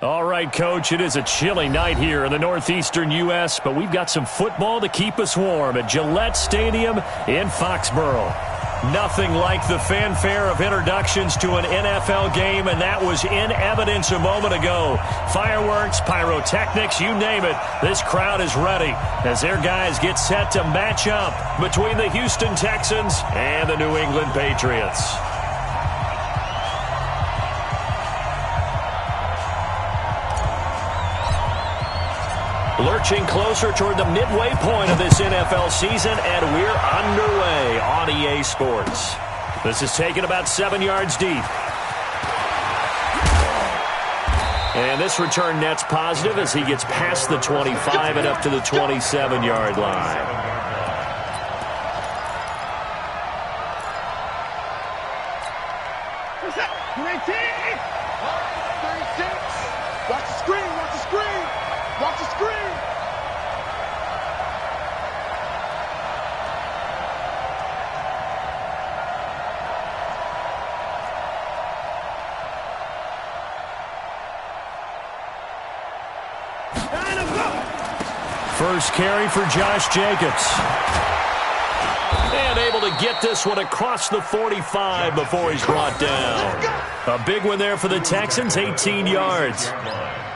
All right, Coach, it is a chilly night here in the northeastern U.S., but we've got some football to keep us warm at Gillette Stadium in Foxborough. Nothing like the fanfare of introductions to an NFL game, and that was in evidence a moment ago. Fireworks, pyrotechnics, you name it. This crowd is ready as their guys get set to match up between the Houston Texans and the New England Patriots. Lurching closer toward the midway point of this NFL season, and we're underway on EA Sports. This is taken about 7 yards deep. And this return net's positive as he gets past the 25 and up to the 27-yard line. Watch the screen, watch the screen, watch the screen. First carry for Josh Jacobs. And able to get this one across the 45 before he's brought down. A big one there for the Texans, 18 yards.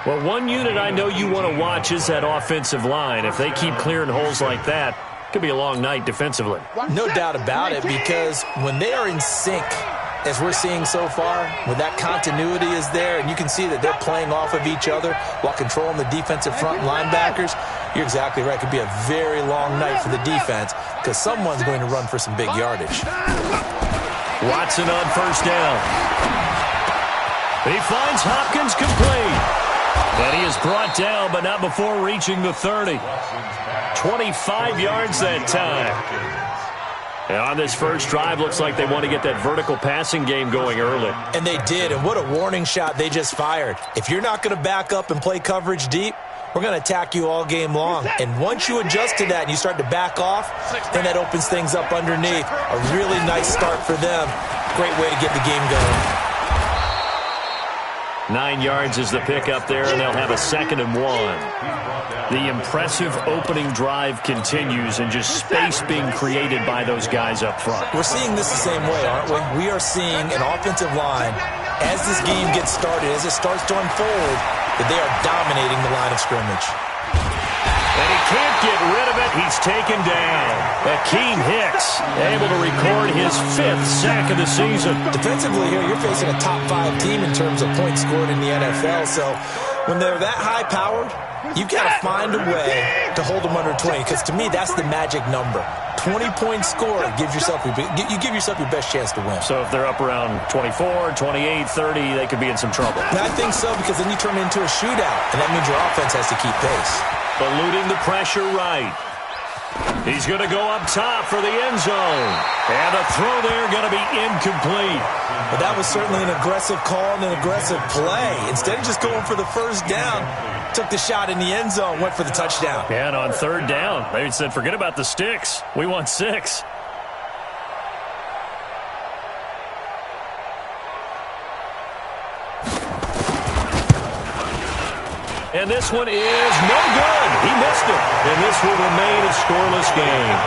Well, one unit I know you want to watch is that offensive line. If they keep clearing holes like that, it could be a long night defensively. No doubt about it, because when they are in sync, as we're seeing so far, when that continuity is there and you can see that they're playing off of each other while controlling the defensive front linebackers, you're exactly right. It could be a very long night for the defense because someone's going to run for some big yardage. Watson on first down. He finds Hopkins complete. And he is brought down, but not before reaching the 30. 25 yards that time. And on this first drive, looks like they want to get that vertical passing game going early. And they did, and what a warning shot they just fired. If you're not going to back up and play coverage deep, we're going to attack you all game long. And once you adjust to that and you start to back off, then that opens things up underneath. A really nice start for them. Great way to get the game going. 9 yards is the pickup there, and they'll have a 2nd and 1. The impressive opening drive continues, and just space being created by those guys up front. We're seeing this the same way, aren't we? We are seeing an offensive line, as this game gets started, as it starts to unfold, that they are dominating the line of scrimmage. And he can't get rid of it. He's taken down. Akeem Hicks able to record his 5th sack of the season. Defensively here, you're facing a top-5 team in terms of points scored in the NFL. So when they're that high-powered, you've got to find a way to hold them under 20. Because to me, that's the magic number. 20 points scored gives yourself you give yourself your best chance to win. So if they're up around 24, 28, 30, they could be in some trouble. I think so, because then you turn it into a shootout, and that means your offense has to keep pace. Eluding the pressure right. He's going to go up top for the end zone. And a throw there going to be incomplete. But that was certainly an aggressive call and an aggressive play. Instead of just going for the first down, took the shot in the end zone, went for the touchdown. And on 3rd down, they said, forget about the sticks. We want 6. And this one is no good. He missed it. And this will remain a scoreless game.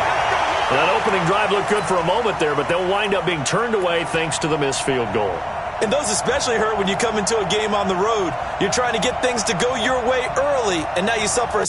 Well, that opening drive looked good for a moment there, but they'll wind up being turned away thanks to the missed field goal. And those especially hurt when you come into a game on the road. You're trying to get things to go your way early, and now you suffer a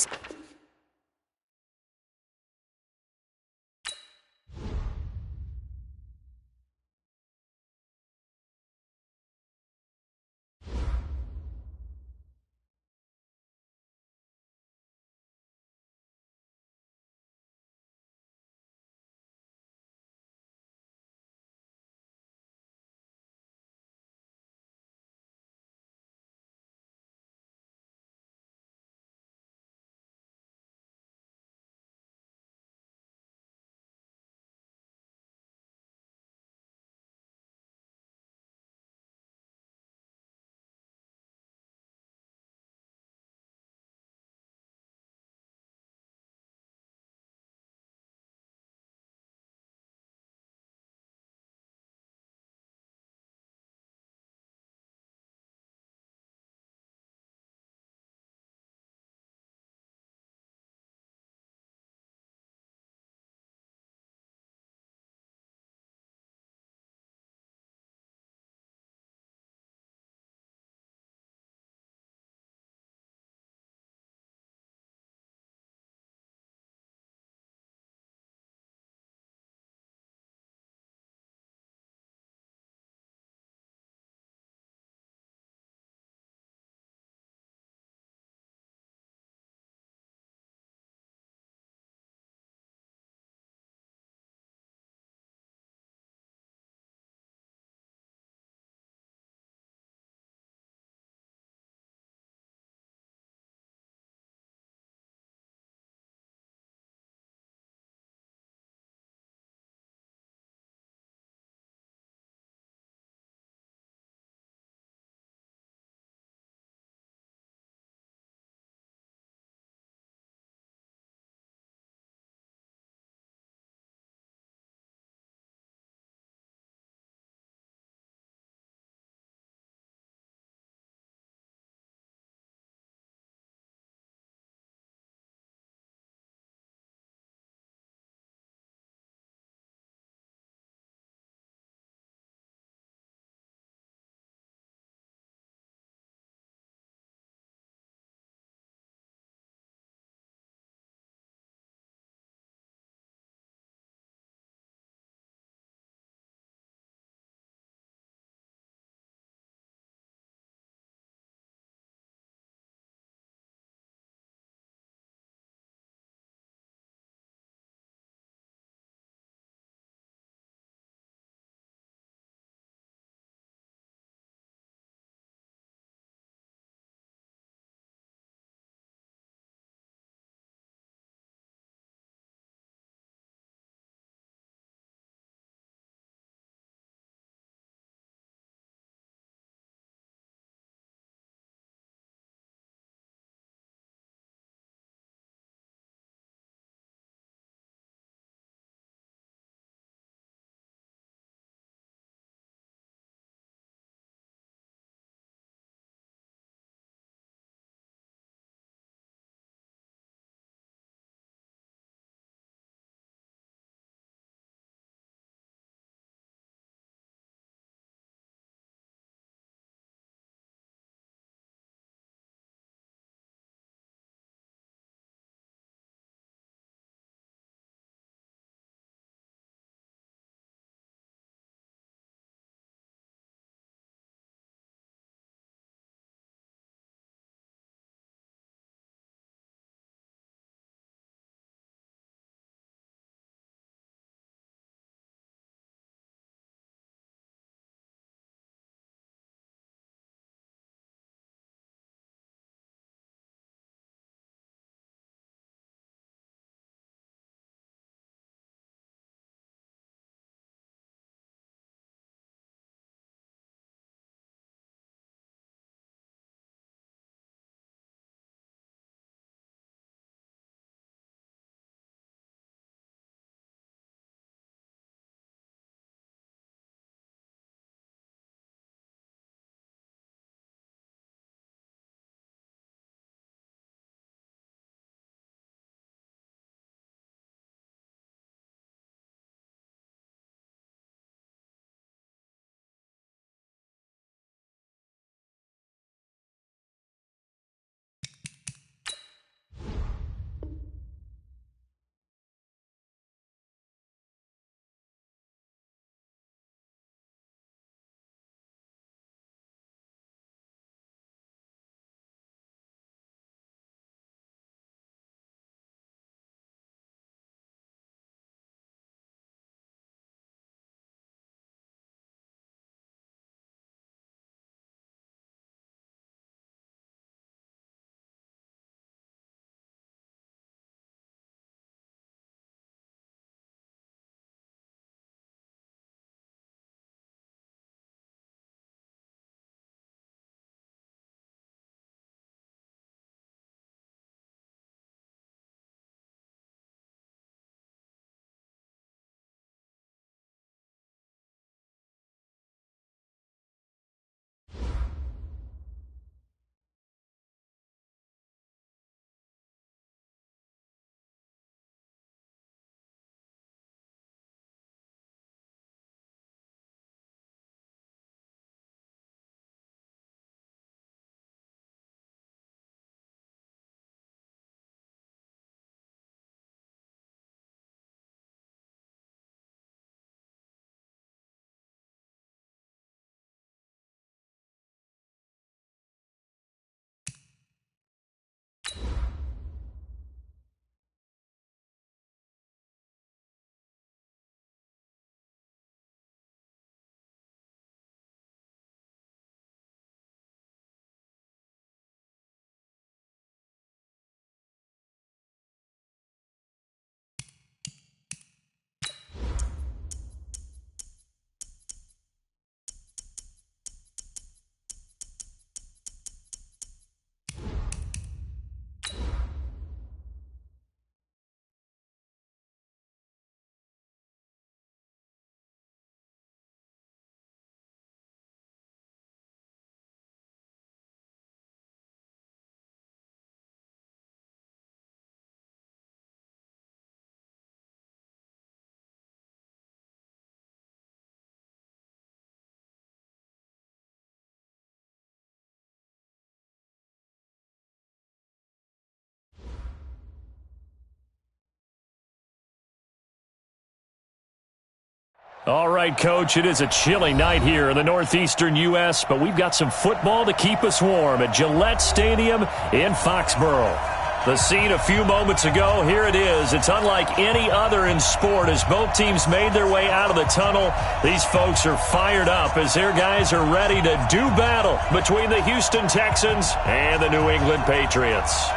All right, Coach, it is a chilly night here in the northeastern U.S., but we've got some football to keep us warm at Gillette Stadium in Foxborough. The scene a few moments ago, here it is. It's unlike any other in sport as both teams made their way out of the tunnel. These folks are fired up as their guys are ready to do battle between the Houston Texans and the New England Patriots.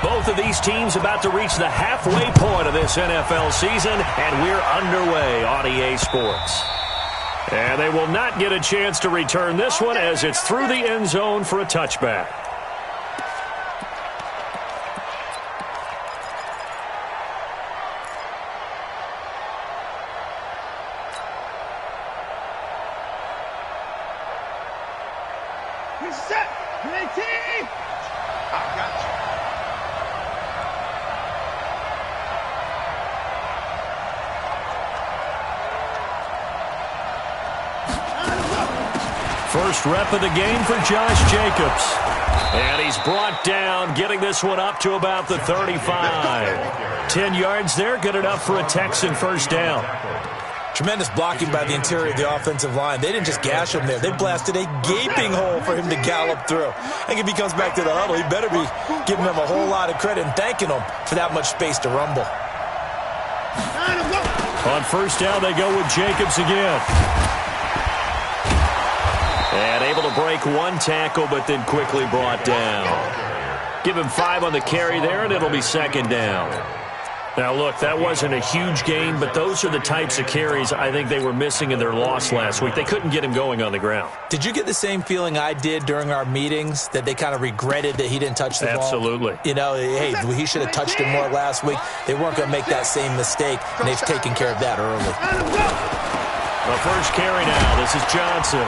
Both of these teams about to reach the halfway point of this NFL season, and we're underway on EA Sports. And they will not get a chance to return this one as it's through the end zone for a touchback. Set. I got you. First rep of the game for Josh Jacobs. And he's brought down, getting this one up to about the 35. 10 yards there, good enough for a Texan first down. Tremendous blocking by the interior of the offensive line. They didn't just gash him there. They blasted a gaping hole for him to gallop through. I think if he comes back to the huddle, he better be giving them a whole lot of credit and thanking them for that much space to rumble. On first down, they go with Jacobs again. And able to break one tackle, but then quickly brought down. Give him 5 on the carry there, and it'll be second down. Now, look, that wasn't a huge gain, but those are the types of carries I think they were missing in their loss last week. They couldn't get him going on the ground. Did you get the same feeling I did during our meetings, that they kind of regretted that he didn't touch the ball? Absolutely. You know, hey, he should have touched it more last week. They weren't going to make that same mistake, and they've taken care of that early. The first carry now. This is Johnson.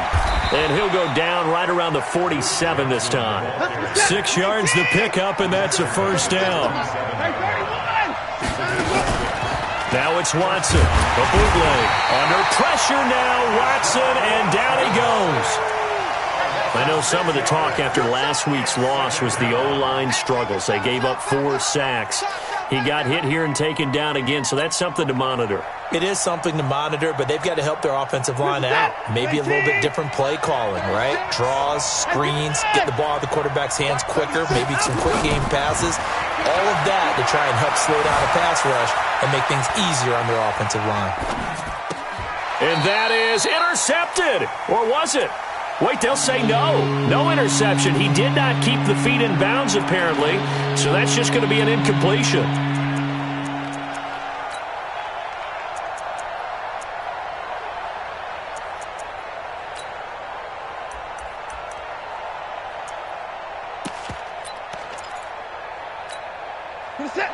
And he'll go down right around the 47 this time. 6 yards the pickup, and that's a first down. Now it's Watson. The bootleg. Under pressure now, Watson, and down he goes. I know some of the talk after last week's loss was the O-line struggles. They gave up 4 sacks. He got hit here and taken down again, so that's something to monitor. It is something to monitor, but they've got to help their offensive line out. Maybe a little bit different play calling, right? Draws, screens, get the ball out of the quarterback's hands quicker, maybe some quick game passes. All of that to try and help slow down a pass rush and make things easier on their offensive line. And that is intercepted. Or was it? Wait, they'll say no. No interception. He did not keep the feet in bounds, apparently. So that's just going to be an incompletion.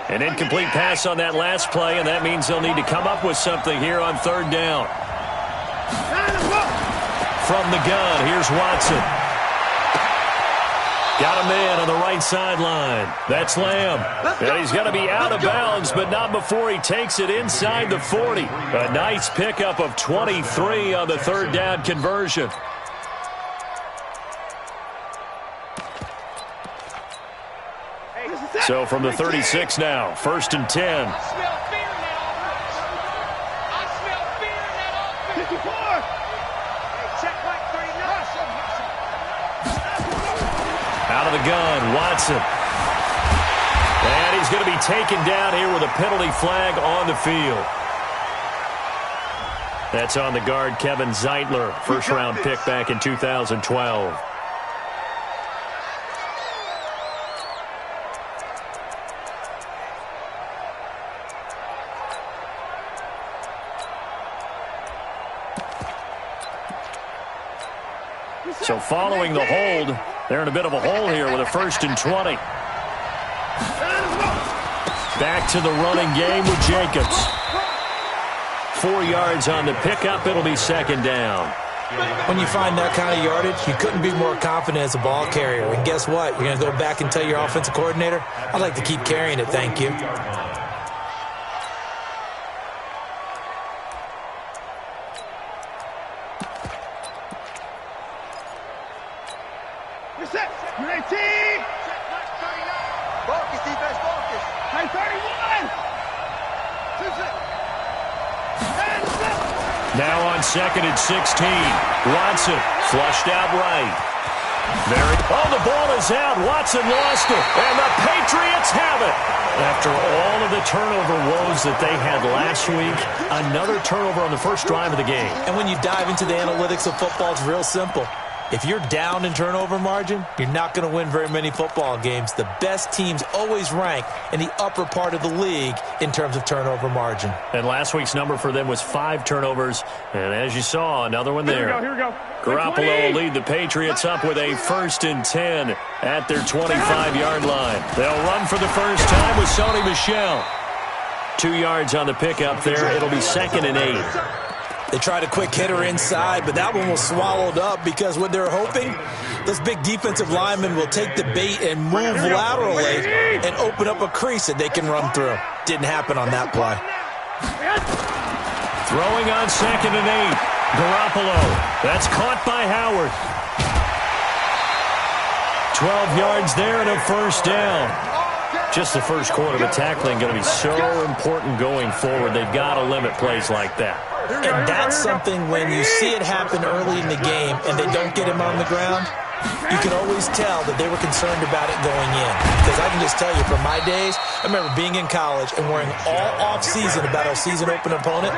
An incomplete pass on that last play, and that means they'll need to come up with something here on third down. From the gun, here's Watson. Got a man on the right sideline. That's Lamb. And he's going to be out of bounds, but not before he takes it inside the 40. A nice pickup of 23 on the third down conversion. So from the 36 now, 1st and 10. Out of the gun, Watson. And he's going to be taken down here with a penalty flag on the field. That's on the guard, Kevin Zeitler, first-round pick back in 2012. So following the hold, they're in a bit of a hole here with a 1st and 20. Back to the running game with Jacobs. 4 yards on the pickup. It'll be second down. When you find that kind of yardage, you couldn't be more confident as a ball carrier. And guess what? You're going to go back and tell your offensive coordinator, I'd like to keep carrying it, thank you. Now on 2nd and 16. Watson flushed out right. The ball is out. Watson lost it, and the Patriots have it. After all of the turnover woes that they had last week, another turnover on the first drive of the game. And when you dive into the analytics of football, it's real simple. If you're down in turnover margin, you're not going to win very many football games. The best teams always rank in the upper part of the league in terms of turnover margin. And last week's number for them was 5 turnovers. And as you saw, another one there. Here we go. Garoppolo will lead the Patriots up with a 1st and 10 at their 25-yard line. They'll run for the first time with Sony Michel. 2 yards on the pickup there. It'll be 2nd and 8. They tried a quick hitter inside, but that one was swallowed up because what they're hoping, those big defensive linemen will take the bait and move laterally and open up a crease that they can run through. Didn't happen on that play. Throwing on 2nd and 8. Garoppolo. That's caught by Howard. 12 yards there and a first down. Just the first quarter of the tackling going to be so important going forward. They've got to limit plays like that. And that's something when you see it happen early in the game and they don't get him on the ground, you can always tell that they were concerned about it going in. Because I can just tell you, from my days, I remember being in college and worrying all off-season about our season-open opponent,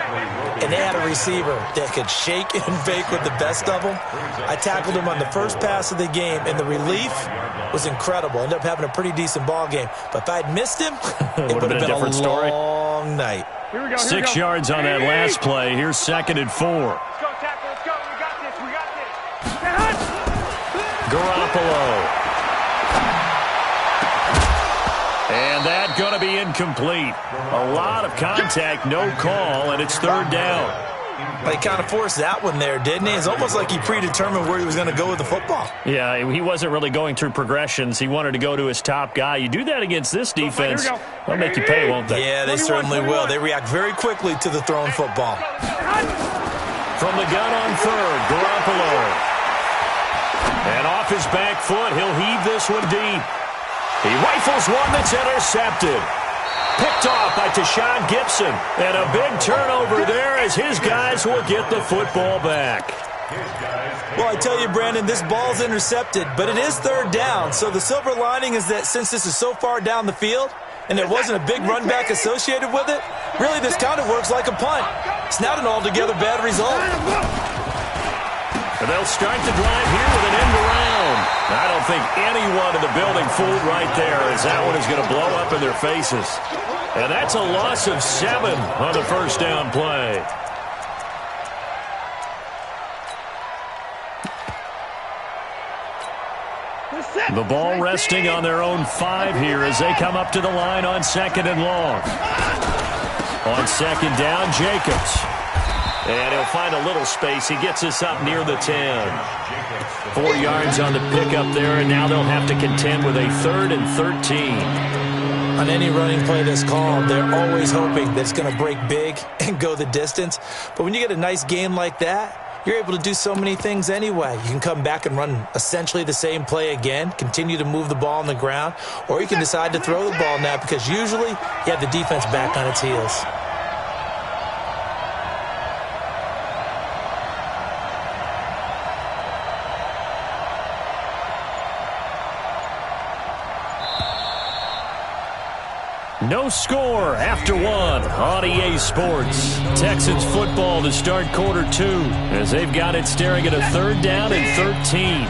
and they had a receiver that could shake and bake with the best of them. I tackled him on the first pass of the game, and the relief was incredible. Ended up having a pretty decent ball game. But if I'd missed him, it would have been a different story. Long night. 6 yards on that last play. Here's 2nd and 4. Let's go, tackle. Let's go. We got this. Garoppolo. And that going to be incomplete. A lot of contact, no call, and it's 3rd down. But he kind of forced that one there, didn't he? It's almost like he predetermined where he was going to go with the football. Yeah, he wasn't really going through progressions. He wanted to go to his top guy. You do that against this defense, they'll make you pay, won't they? Yeah, they certainly will. They react very quickly to the thrown football. From the gun on 3rd, Garoppolo. And off his back foot, he'll heave this one deep. He rifles one that's intercepted. Picked off by Tashawn Gibson. And a big turnover there as his guys will get the football back. Well, I tell you, Brandon, this ball's intercepted, but it is 3rd down. So the silver lining is that since this is so far down the field and there wasn't a big run back associated with it, really this kind of works like a punt. It's not an altogether bad result. And they'll start the drive here with an end around. I don't think anyone in the building fooled right there, as that one is going to blow up in their faces. And that's a loss of 7 on the first down play. The ball resting on their own 5 here as they come up to the line on 2nd and long. On 2nd down, Jacobs. And he'll find a little space. He gets us up near the 10. 4 yards on the pickup there, and now they'll have to contend with a 3rd and 13. On any running play that's called, they're always hoping that it's going to break big and go the distance. But when you get a nice game like that, you're able to do so many things anyway. You can come back and run essentially the same play again, continue to move the ball on the ground, or you can decide to throw the ball now because usually you have the defense back on its heels. No score after 1 on EA Sports. Texans football to start quarter 2 as they've got it staring at a 3rd down and 13.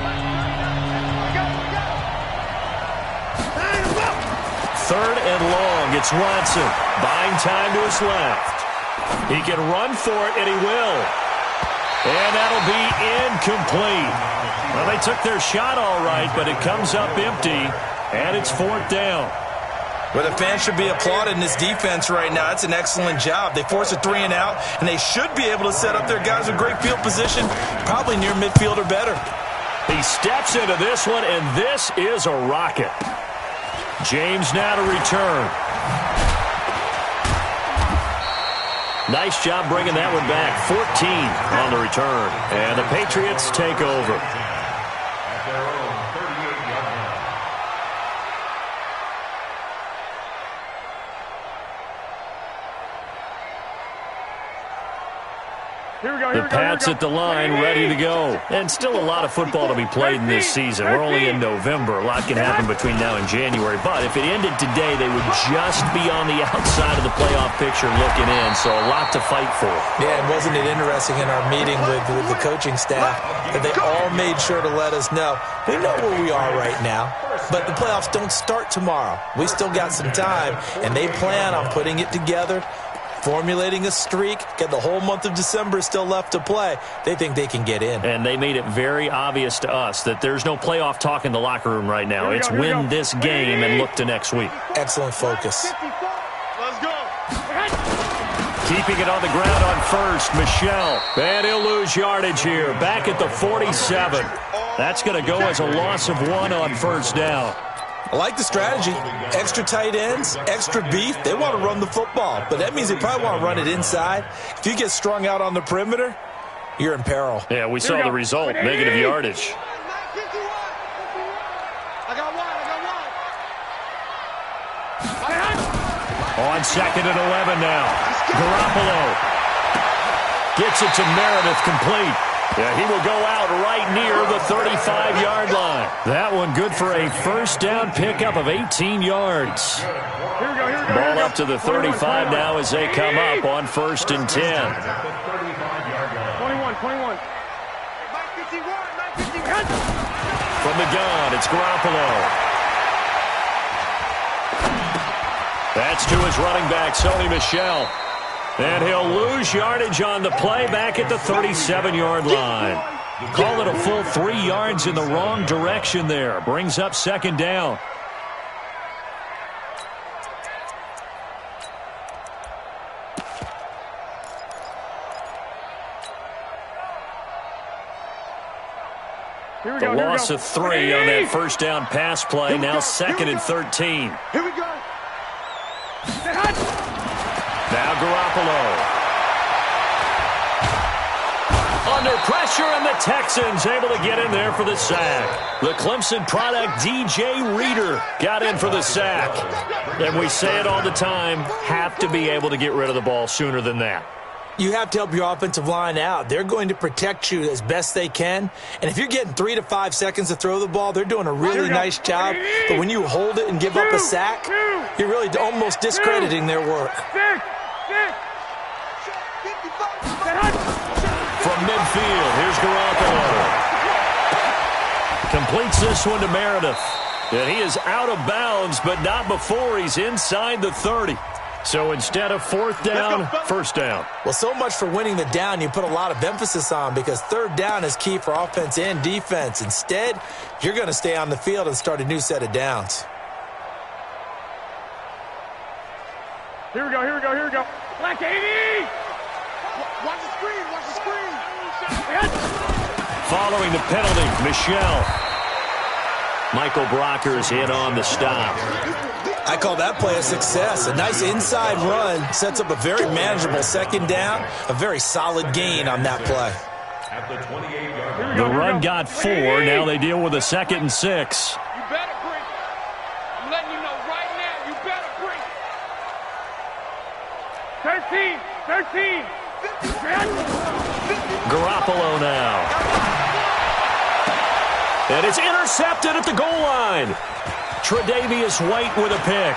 3rd and long. It's Watson. Buying time to his left. He can run for it, and he will. And that'll be incomplete. Well, they took their shot all right, but it comes up empty, and it's 4th down. Well, the fans should be applauding this defense right now. It's an excellent job. They force a 3 and out, and they should be able to set up their guys with great field position, probably near midfield or better. He steps into this one, and this is a rocket. James now to return. Nice job bringing that one back. 14 on the return, and the Patriots take over. The Pats at the line, ready to go. And still a lot of football to be played in this season. We're only in November. A lot can happen between now and January. But if it ended today, they would just be on the outside of the playoff picture looking in. So a lot to fight for. Yeah, and wasn't it interesting in our meeting with the coaching staff that they all made sure to let us know, we know where we are right now, but the playoffs don't start tomorrow. We still got some time, and they plan on putting it together, formulating a streak, get the whole month of December still left to play. They think they can get in. And they made it very obvious to us that there's no playoff talk in the locker room right now. It's win this game and look to next week. Excellent focus. Let's go. Keeping it on the ground on first, Michel. And he'll lose yardage here. Back at the 47. That's going to go as a loss of 1 on first down. I like the strategy. Extra tight ends, extra beef. They want to run the football, but that means they probably want to run it inside. If you get strung out on the perimeter, you're in peril. Yeah, we saw the result, negative yardage. On second and 11 now. Garoppolo gets it to Meredith, complete. Yeah, he will go out right near the 35-yard line. That one good for a first down pickup of 18 yards. Ball up to the 35 now as they come up on first and 10. 21. From the gun, it's Garoppolo. That's to his running back, Sony Michel. And he'll lose yardage on the play back at the 37-yard line. Call it a full 3 yards in the wrong direction there. Brings up second down. The loss of 3 on that first down pass play. Now second and 13. Here we go. Now Garoppolo. Under pressure, and the Texans able to get in there for the sack. The Clemson product, DJ Reader, got in for the sack. And we say it all the time, have to be able to get rid of the ball sooner than that. You have to help your offensive line out. They're going to protect you as best they can. And if you're getting 3 to 5 seconds to throw the ball, they're doing a really nice job. But when you hold it and give up a sack, you're really almost discrediting their work. From midfield, here's Garoppolo. Completes this one to Meredith. And he is out of bounds, but not before he's inside the 30. So instead of fourth down, first down. Well, so much for winning the down you put a lot of emphasis on, because third down is key for offense and defense. Instead, you're going to stay on the field and start a new set of downs. Here we go. Black 80! Watch the screen. Following the penalty, Michel. Michael Brockers in on the stop. I call that play a success. A nice inside run sets up a very manageable second down, a very solid gain on that play. The run got 4. Now they deal with a 2nd and 6. You better bring. I'm letting you know right now, you better bring. 13. Garoppolo now. And it's intercepted at the goal line. Tre'Davious White with a pick.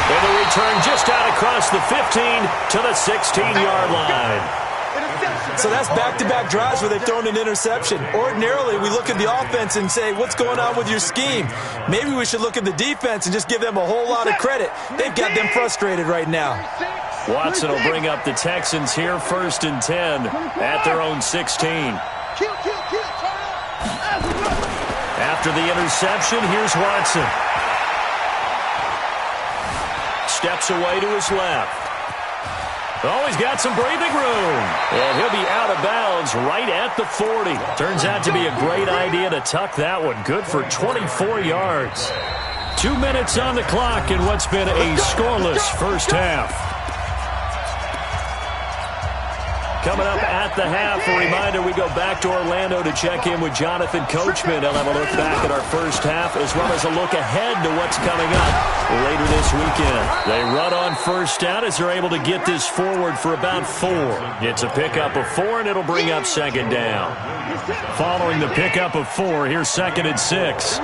And the return just out across the 15 to the 16-yard line. So that's back-to-back drives where they've thrown an interception. Ordinarily, we look at the offense and say, what's going on with your scheme? Maybe we should look at the defense and just give them a whole lot of credit. They've got them frustrated right now. Watson will bring up the Texans here, 1st and 10 at their own 16. After the interception, here's Watson. Steps away to his left. Oh, he's got some breathing room. And he'll be out of bounds right at the 40. Turns out to be a great idea to tuck that one. Good for 24 yards. 2 minutes on the clock in what's been a scoreless first half. Coming up at the half, a reminder, we go back to Orlando to check in with Jonathan Coachman. He'll have a look back at our first half as well as a look ahead to what's coming up later this weekend. They run on first down as they're able to get this forward for about 4. It's a pickup of 4, and it'll bring up second down. Following the pickup of 4, here's second and 6.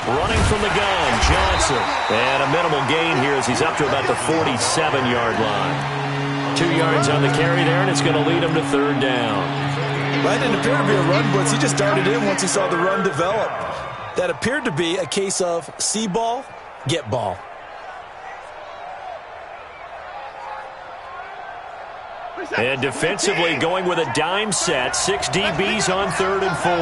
Running from the gun, Johnson. And a minimal gain here as he's up to about the 47-yard line. 2 yards on the carry there, and it's going to lead him to third down. That didn't appear to be a run blitz. He just darted in once he saw the run develop. That appeared to be a case of see ball, get ball. And defensively going with a dime set. 6 DBs on third and 4.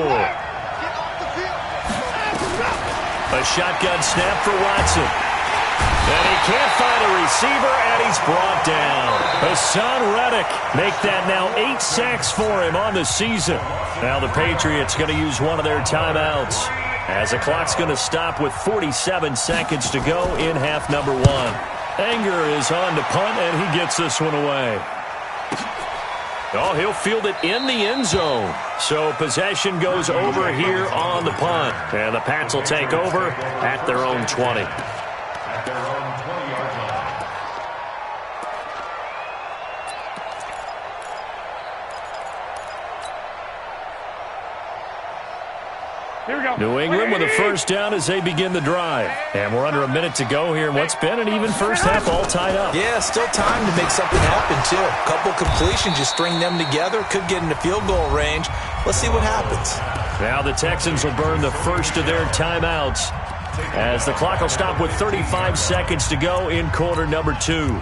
A shotgun snap for Watson. And he can't find a receiver, and he's brought down. Hassan Reddick make that now 8 sacks for him on the season. Now the Patriots going to use one of their timeouts as the clock's going to stop with 47 seconds to go in half number 1. Anger is on to punt, and he gets this one away. Oh, he'll field it in the end zone. So possession goes over here on the punt. And the Pats will take over at their own 20. New England with a first down as they begin the drive. And we're under a minute to go here in what's been an even first half, all tied up. Yeah, still time to make something happen, too. A couple completions, you string them together, could get into field goal range. Let's see what happens. Now the Texans will burn the first of their timeouts as the clock will stop with 35 seconds to go in quarter number 2.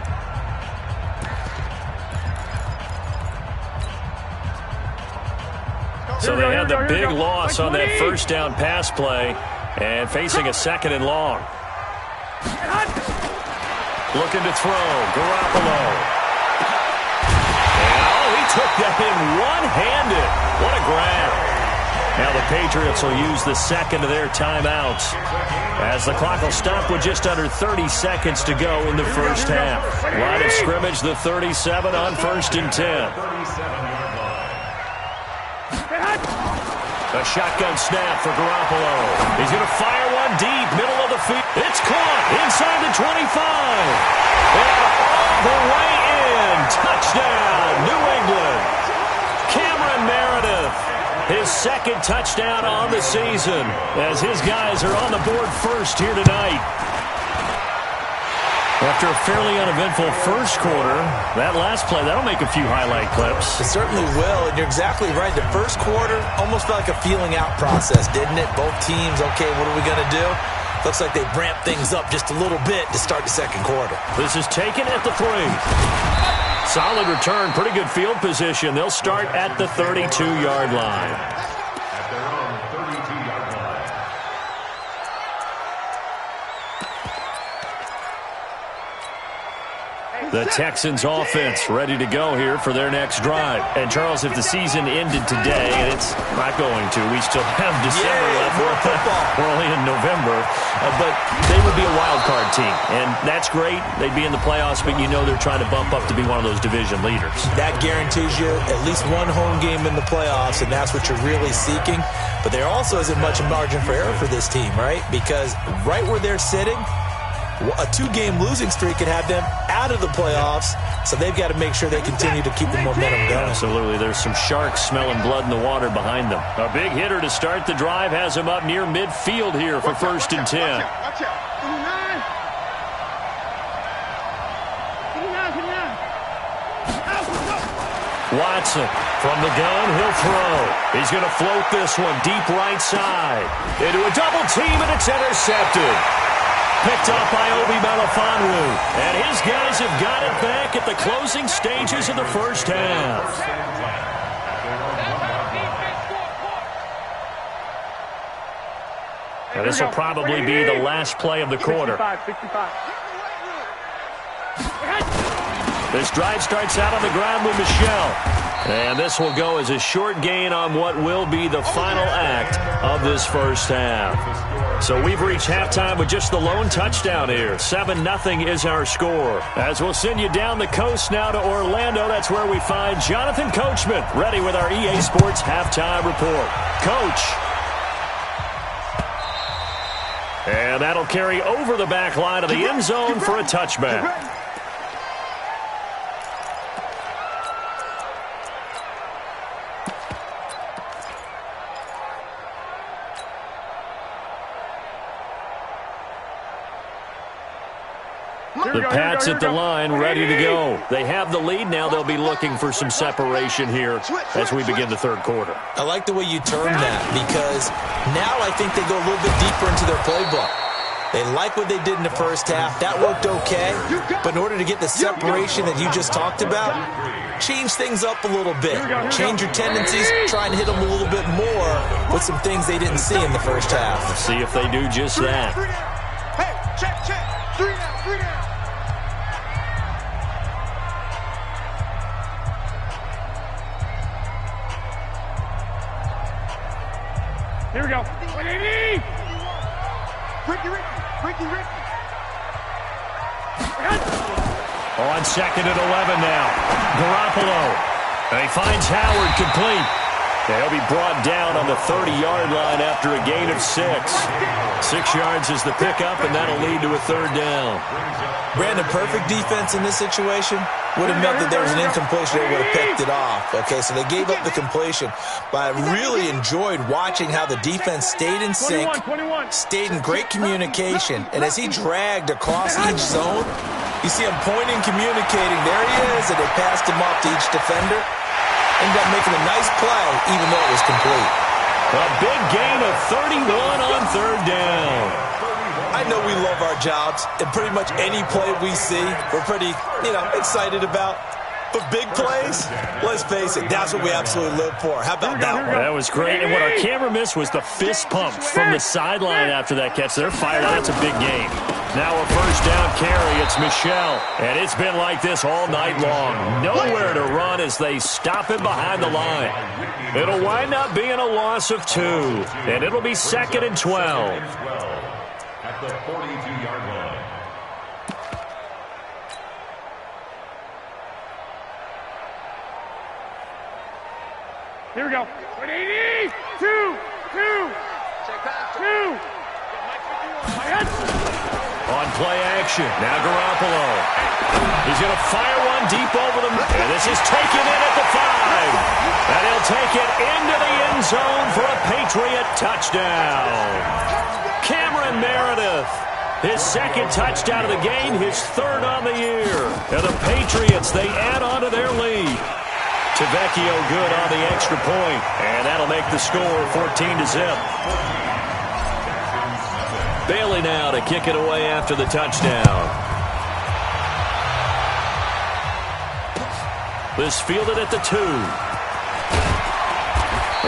So they had the big loss on that first down pass play and facing a second and long. Looking to throw, Garoppolo. And he took that in one-handed. What a grab. Now the Patriots will use the second of their timeouts as the clock will stop with just under 30 seconds to go in the first half. Line of scrimmage, the 37 on first and 10. A shotgun snap for Garoppolo. He's going to fire one deep, middle of the field. It's caught inside the 25. And all the way in. Touchdown, New England. Cameron Meredith, his second touchdown on the season as his guys are on the board first here tonight. After a fairly uneventful first quarter, that last play, that'll make a few highlight clips. It certainly will, and you're exactly right. The first quarter almost felt like a feeling out process, didn't it? Both teams, okay, what are we going to do? Looks like they ramped things up just a little bit to start the second quarter. This is taken at the 3. Solid return, pretty good field position. They'll start at the 32-yard line. The Texans offense ready to go here for their next drive. And, Charles, if the season ended today, and it's not going to, we still have December left. We're only in November. But they would be a wild card team. And that's great. They'd be in the playoffs, but you know they're trying to bump up to be one of those division leaders. That guarantees you at least one home game in the playoffs, and that's what you're really seeking. But there also isn't much margin for error for this team, right? Because right where they're sitting, a 2-game losing streak could have them out of the playoffs, so they've got to make sure they continue to keep the momentum going. Absolutely. There's some sharks smelling blood in the water behind them. A big hitter to start the drive has him up near midfield here for first and 10. Watch out. Watson from the gun, he'll throw. He's going to float this one deep right side. Into a double team, and it's intercepted. Picked up by Obi Melifonwu. And his guys have got it back at the closing stages of the first half. Now this will probably be the last play of the quarter. The This drive starts out on the ground with Michelle. And this will go as a short gain on what will be the final act of this first half. So we've reached halftime with just the lone touchdown here. 7-0 is our score. As we'll send you down the coast now to Orlando, that's where we find Jonathan Coachman, ready with our EA Sports halftime report. Coach. And that'll carry over the back line of the end zone for a touchback. The Pats at the line, ready to go. They have the lead now. They'll be looking for some separation here as we begin the third quarter. I like the way you term that because now I think they go a little bit deeper into their playbook. They like what they did in the first half. That worked okay. But in order to get the separation that you just talked about, change things up a little bit. Change your tendencies. Try and hit them a little bit more with some things they didn't see in the first half. Let's see if they do just that. Hey, check. 3 down. Here we go. Ricky. On 2nd and 11 now. Garoppolo. And he finds Howard complete. He'll be brought down on the 30-yard line after a gain of 6. 6 yards is the pickup, and that'll lead to a third down. Brandon, perfect defense in this situation would have meant that there was an incompletion. They would have picked it off. Okay, so they gave up the completion. But I really enjoyed watching how the defense stayed in sync, stayed in great communication. And as he dragged across each zone, you see him pointing, communicating. There he is, and they passed him off to each defender. Ended up making a nice play, even though it was complete. A big gain of 31 on third down. I know we love our jobs, and pretty much any play we see, we're pretty, excited about. But big plays, let's face it, that's what we absolutely live for. How about that one? That was great, and what our camera missed was the fist pump from the sideline after that catch. They're fired out. That's a big game. Now a first down carry. It's Michelle, and it's been like this all night long. Nowhere to run as they stop him behind the line. It'll wind up being a loss of 2, and it'll be 2nd and 12. At the 42-yard line. Here we go. 2. On play action, now Garoppolo. He's going to fire one deep over the middle. And this is taken in at the 5. And he'll take it into the end zone for a Patriot touchdown. Cameron Meredith, his 2nd touchdown of the game, his 3rd on the year. And the Patriots, they add on to their lead. Tavecchio good on the extra point, and that'll make the score 14-0. Bailey now to kick it away after the touchdown. This fielded at the 2.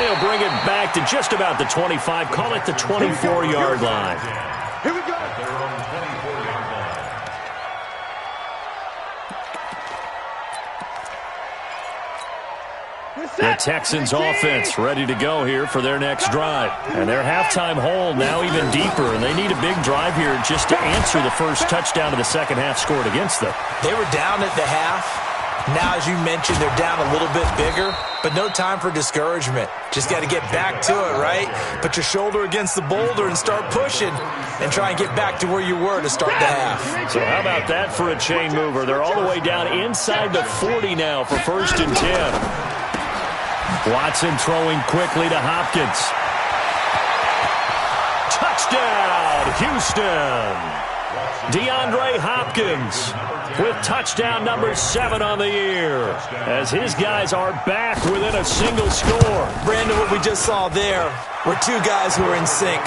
They'll bring it back to just about the 25, call it the 24-yard line. Here we go. At their own 24-yard line. The Texans offense ready to go here for their next drive. And their halftime hole now even deeper, and they need a big drive here just to answer the first touchdown of the second half scored against them. They were down at the half. Now, as you mentioned, they're down a little bit bigger, but no time for discouragement. Just got to get back to it, right? Put your shoulder against the boulder and start pushing and try and get back to where you were to start the half. So how about that for a chain mover? They're all the way down inside the 40 now for 1st and 10. Watson throwing quickly to Hopkins. Touchdown, Houston. DeAndre Hopkins with touchdown number 7 on the year as his guys are back within a single score. Brandon, what we just saw there were 2 guys who are in sync.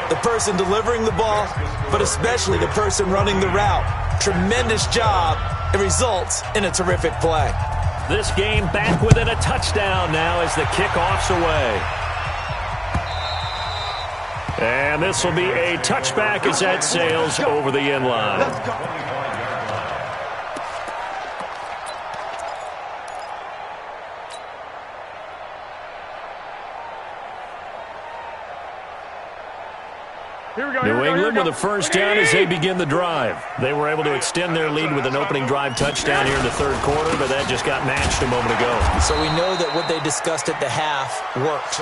The person delivering the ball, but especially the person running the route. Tremendous job. It results in a terrific play. This game back within a touchdown now as the kickoff's away. And this will be a touchback as that sails over the end line. New England with a first down as they begin the drive. They were able to extend their lead with an opening drive touchdown here in the third quarter, but that just got matched a moment ago. So we know that what they discussed at the half worked.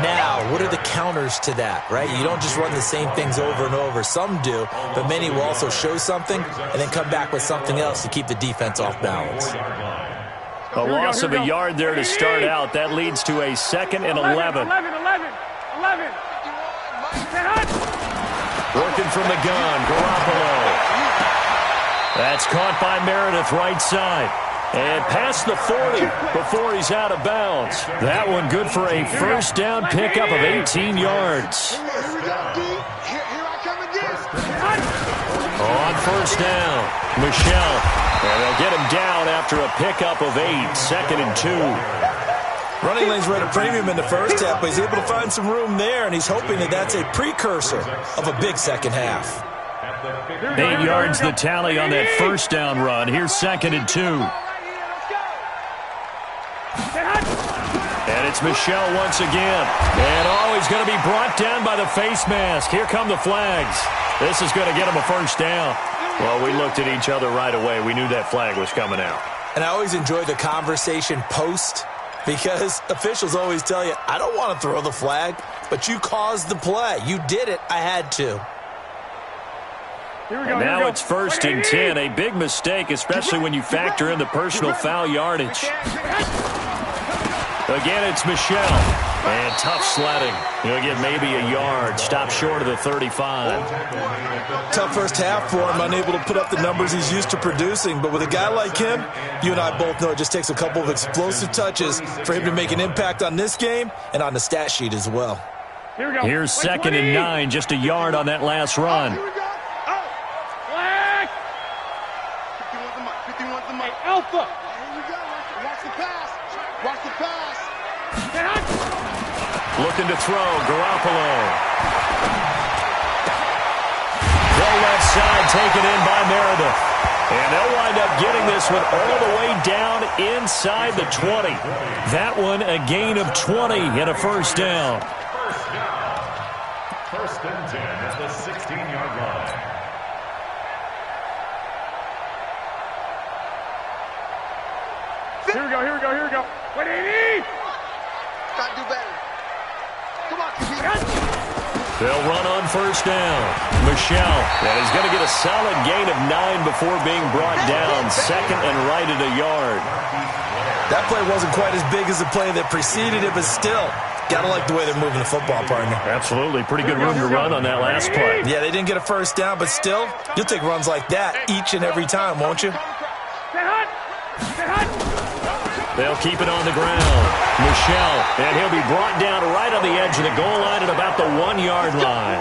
Now, what are the counters to that, right? You don't just run the same things over and over. Some do, but many will also show something and then come back with something else to keep the defense off balance. A loss of a yard there to start out. That leads to a 2nd and 11. 11. Working from the gun, Garoppolo. That's caught by Meredith right side. And past the 40 before he's out of bounds. That one good for a first down pickup of 18 yards. Here I come again. On first down, Michelle. And they'll get him down after a pickup of 8, 2nd and 2. Running lanes were at a premium in the first half, but he's able to find some room there, and he's hoping that that's a precursor of a big second half. 8 yards the tally on that first down run. Here's 2nd and 2. And it's Michelle once again. And he's going to be brought down by the face mask. Here come the flags. This is going to get him a first down. Well, we looked at each other right away. We knew that flag was coming out. And I always enjoy the conversation post, because officials always tell you, I don't want to throw the flag, but you caused the play. You did it. I had to. Now it's 1st and 10. A big mistake, especially when you factor in the personal foul yardage. Again, it's Michelle. And tough sledding. He'll get maybe a yard. Stop short of the 35. Tough first half for him, unable to put up the numbers he's used to producing. But with a guy like him, you and I both know it just takes a couple of explosive touches for him to make an impact on this game and on the stat sheet as well. Here's 2nd and 9, just a yard on that last run. Flag! 51's the mic. Alpha! Here we go. Watch the pass. Watch the pass. Looking to throw, Garoppolo. The left side taken in by Meredith. And they'll wind up getting this one all the way down inside the 20. That one a gain of 20 and a first down. First and 10 at the 16-yard line. Here we go. 180! Got to do better. Come on, QB. They'll run on first down. Michelle, and he's going to get a solid gain of 9 before being brought down. 2nd and right at a yard. That play wasn't quite as big as the play that preceded it, but still, got to like the way they're moving the football, partner. Absolutely. Pretty good room to run on that last play. Yeah, they didn't get a first down, but still, you'll take runs like that each and every time, won't you? They'll keep it on the ground. Michelle, and he'll be brought down right on the edge of the goal line at about the 1-yard line.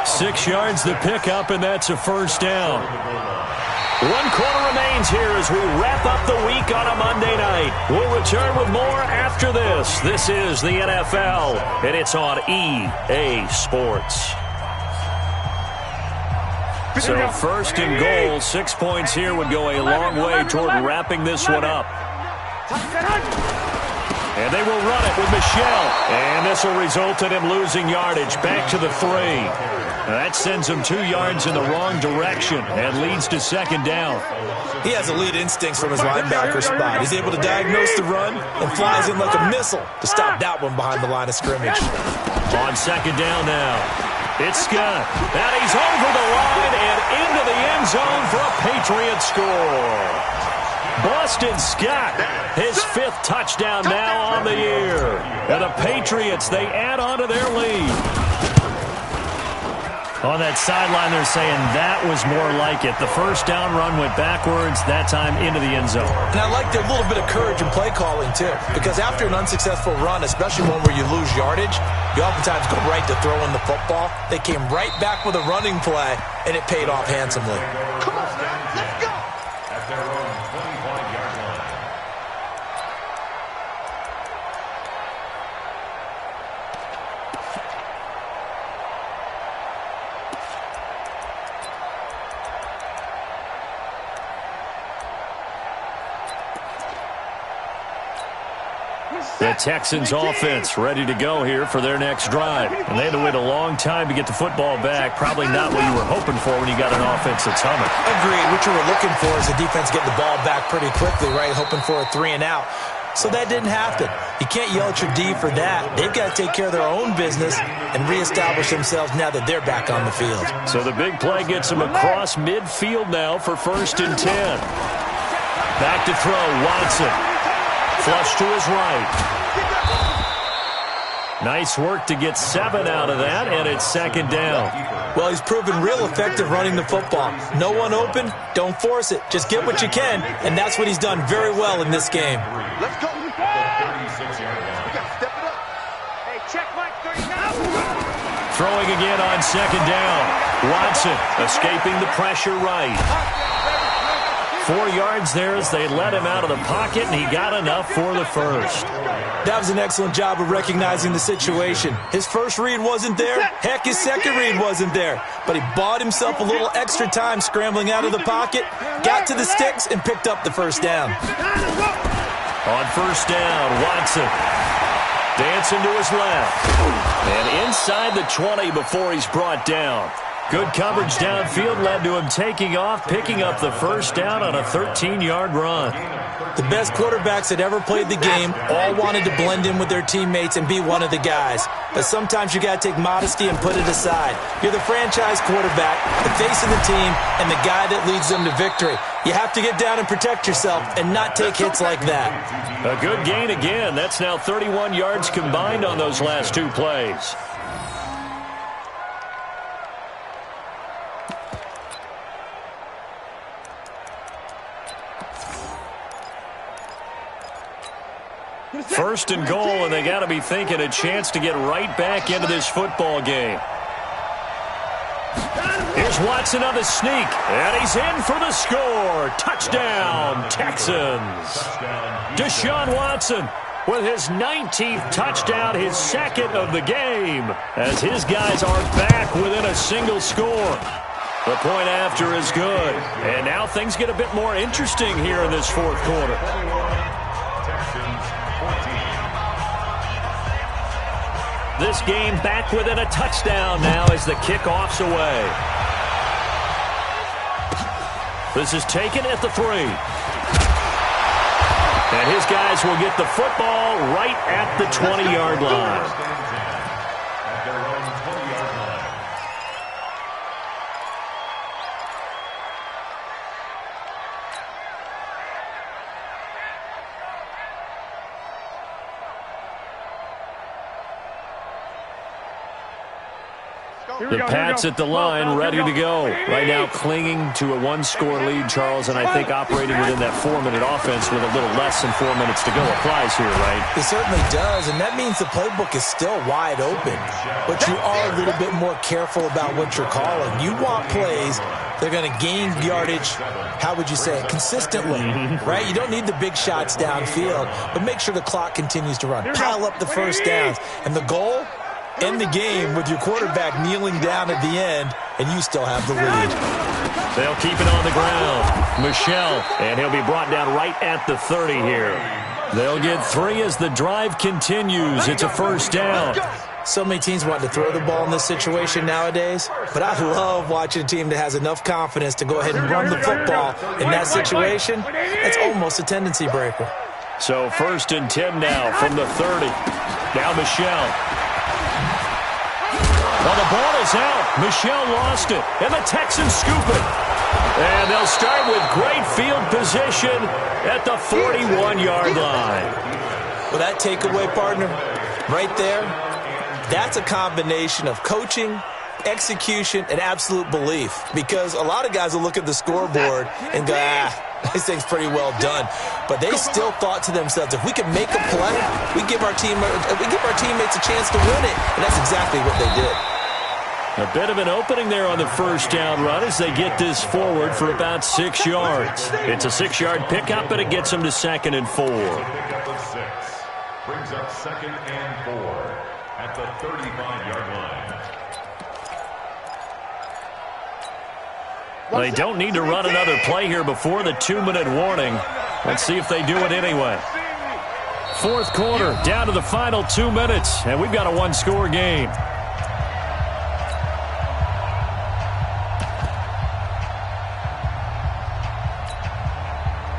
6 yards to pick up, and that's a first down. 1 quarter remains here as we wrap up the week on a Monday night. We'll return with more after this. This is the NFL, and it's on EA Sports. So 1st and goal, 6 points here would go a long way toward wrapping this one up. And they will run it with Michelle. And this will result in him losing yardage. Back to the 3. That sends him 2 yards in the wrong direction and leads to 2nd down. He has elite instincts from his linebacker spot. He's able to diagnose the run and flies in like a missile to stop that one behind the line of scrimmage. On 2nd down now. It's Scott. And he's over the line and into the end zone for a Patriot score. Boston Scott, his 5th touchdown now on the year. And the Patriots, they add on to their lead. On that sideline, they're saying that was more like it. The first down run went backwards, that time into the end zone. And I like the little bit of courage in play calling, too. Because after an unsuccessful run, especially one where you lose yardage, you oftentimes go right to throwing the football. They came right back with a running play, and it paid off handsomely. Come on, let's go. At their own 25-yard line. The Texans offense ready to go here for their next drive. And they had to wait a long time to get the football back. Probably not what you were hoping for when you got an offense that's humming. Agreed. What you were looking for is the defense getting the ball back pretty quickly, right? Hoping for a 3-and-out. So that didn't happen. You can't yell at your D for that. They've got to take care of their own business and reestablish themselves now that they're back on the field. So the big play gets them across midfield now for 1st and 10. Back to throw, Watson. Flush to his right. Nice work to get 7 out of that, and it's 2nd down. Well, he's proven real effective running the football. No one open, don't force it. Just get what you can, and that's what he's done very well in this game. Let's go. 36-yard line. We got to step it up. Hey, check Mike 39. Throwing again on 2nd down. Watson escaping the pressure right. 4 yards there as they let him out of the pocket, and he got enough for the first. That was an excellent job of recognizing the situation. His first read wasn't there. Heck, his second read wasn't there. But he bought himself a little extra time scrambling out of the pocket, got to the sticks, and picked up the first down. On 1st down, Watson dancing to his left. And inside the 20 before he's brought down. Good coverage downfield led to him taking off, picking up the first down on a 13-yard run. The best quarterbacks that ever played the game all wanted to blend in with their teammates and be one of the guys. But sometimes you got to take modesty and put it aside. You're the franchise quarterback, the face of the team, and the guy that leads them to victory. You have to get down and protect yourself and not take hits like that. A good gain again. That's now 31 yards combined on those last 2 plays. First and goal, and they got to be thinking a chance to get right back into this football game. Here's Watson on the sneak, and he's in for the score. Touchdown, Texans. Deshaun Watson with his 19th touchdown, his 2nd of the game, as his guys are back within a single score. The point after is good, and now things get a bit more interesting here in this 4th quarter. This game back within a touchdown now as the kickoff's away. This is taken at the 3. And his guys will get the football right at the 20-yard line. The Pats at the line, ready to go. Right now clinging to a 1-score lead, Charles, and I think operating within that 4-minute offense with a little less than 4 minutes to go applies here, right? It certainly does, and that means the playbook is still wide open. But you are a little bit more careful about what you're calling. You want plays they're going to gain yardage, how would you say it, consistently, right? You don't need the big shots downfield, but make sure the clock continues to run. Pile up the first downs, and the goal, end the game with your quarterback kneeling down at the end, and you still have the lead. They'll keep it on the ground. Michel, and he'll be brought down right at the 30 here. They'll get 3 as the drive continues. It's a first down. So many teams want to throw the ball in this situation nowadays, but I love watching a team that has enough confidence to go ahead and run the football in that situation. It's almost a tendency breaker. So 1st and 10 now from the 30. Now Michel. Well, the ball is out. Michel lost it, and the Texans scoop it. And they'll start with great field position at the 41-yard line. Well, that takeaway, partner, right there, that's a combination of coaching, execution, and absolute belief. Because a lot of guys will look at the scoreboard and go, this thing's pretty well done. But they still thought to themselves, if we can make a play, we give our teammates a chance to win it. And that's exactly what they did. A bit of an opening there on the first down run as they get this forward for about 6 yards. It's a 6-yard pickup, but it gets them to 2nd and 4. Brings up 2nd and 4 at the 35-yard line. They don't need to run another play here before the 2-minute warning. Let's see if they do it anyway. Fourth quarter, down to the final 2 minutes, and we've got a one-score game.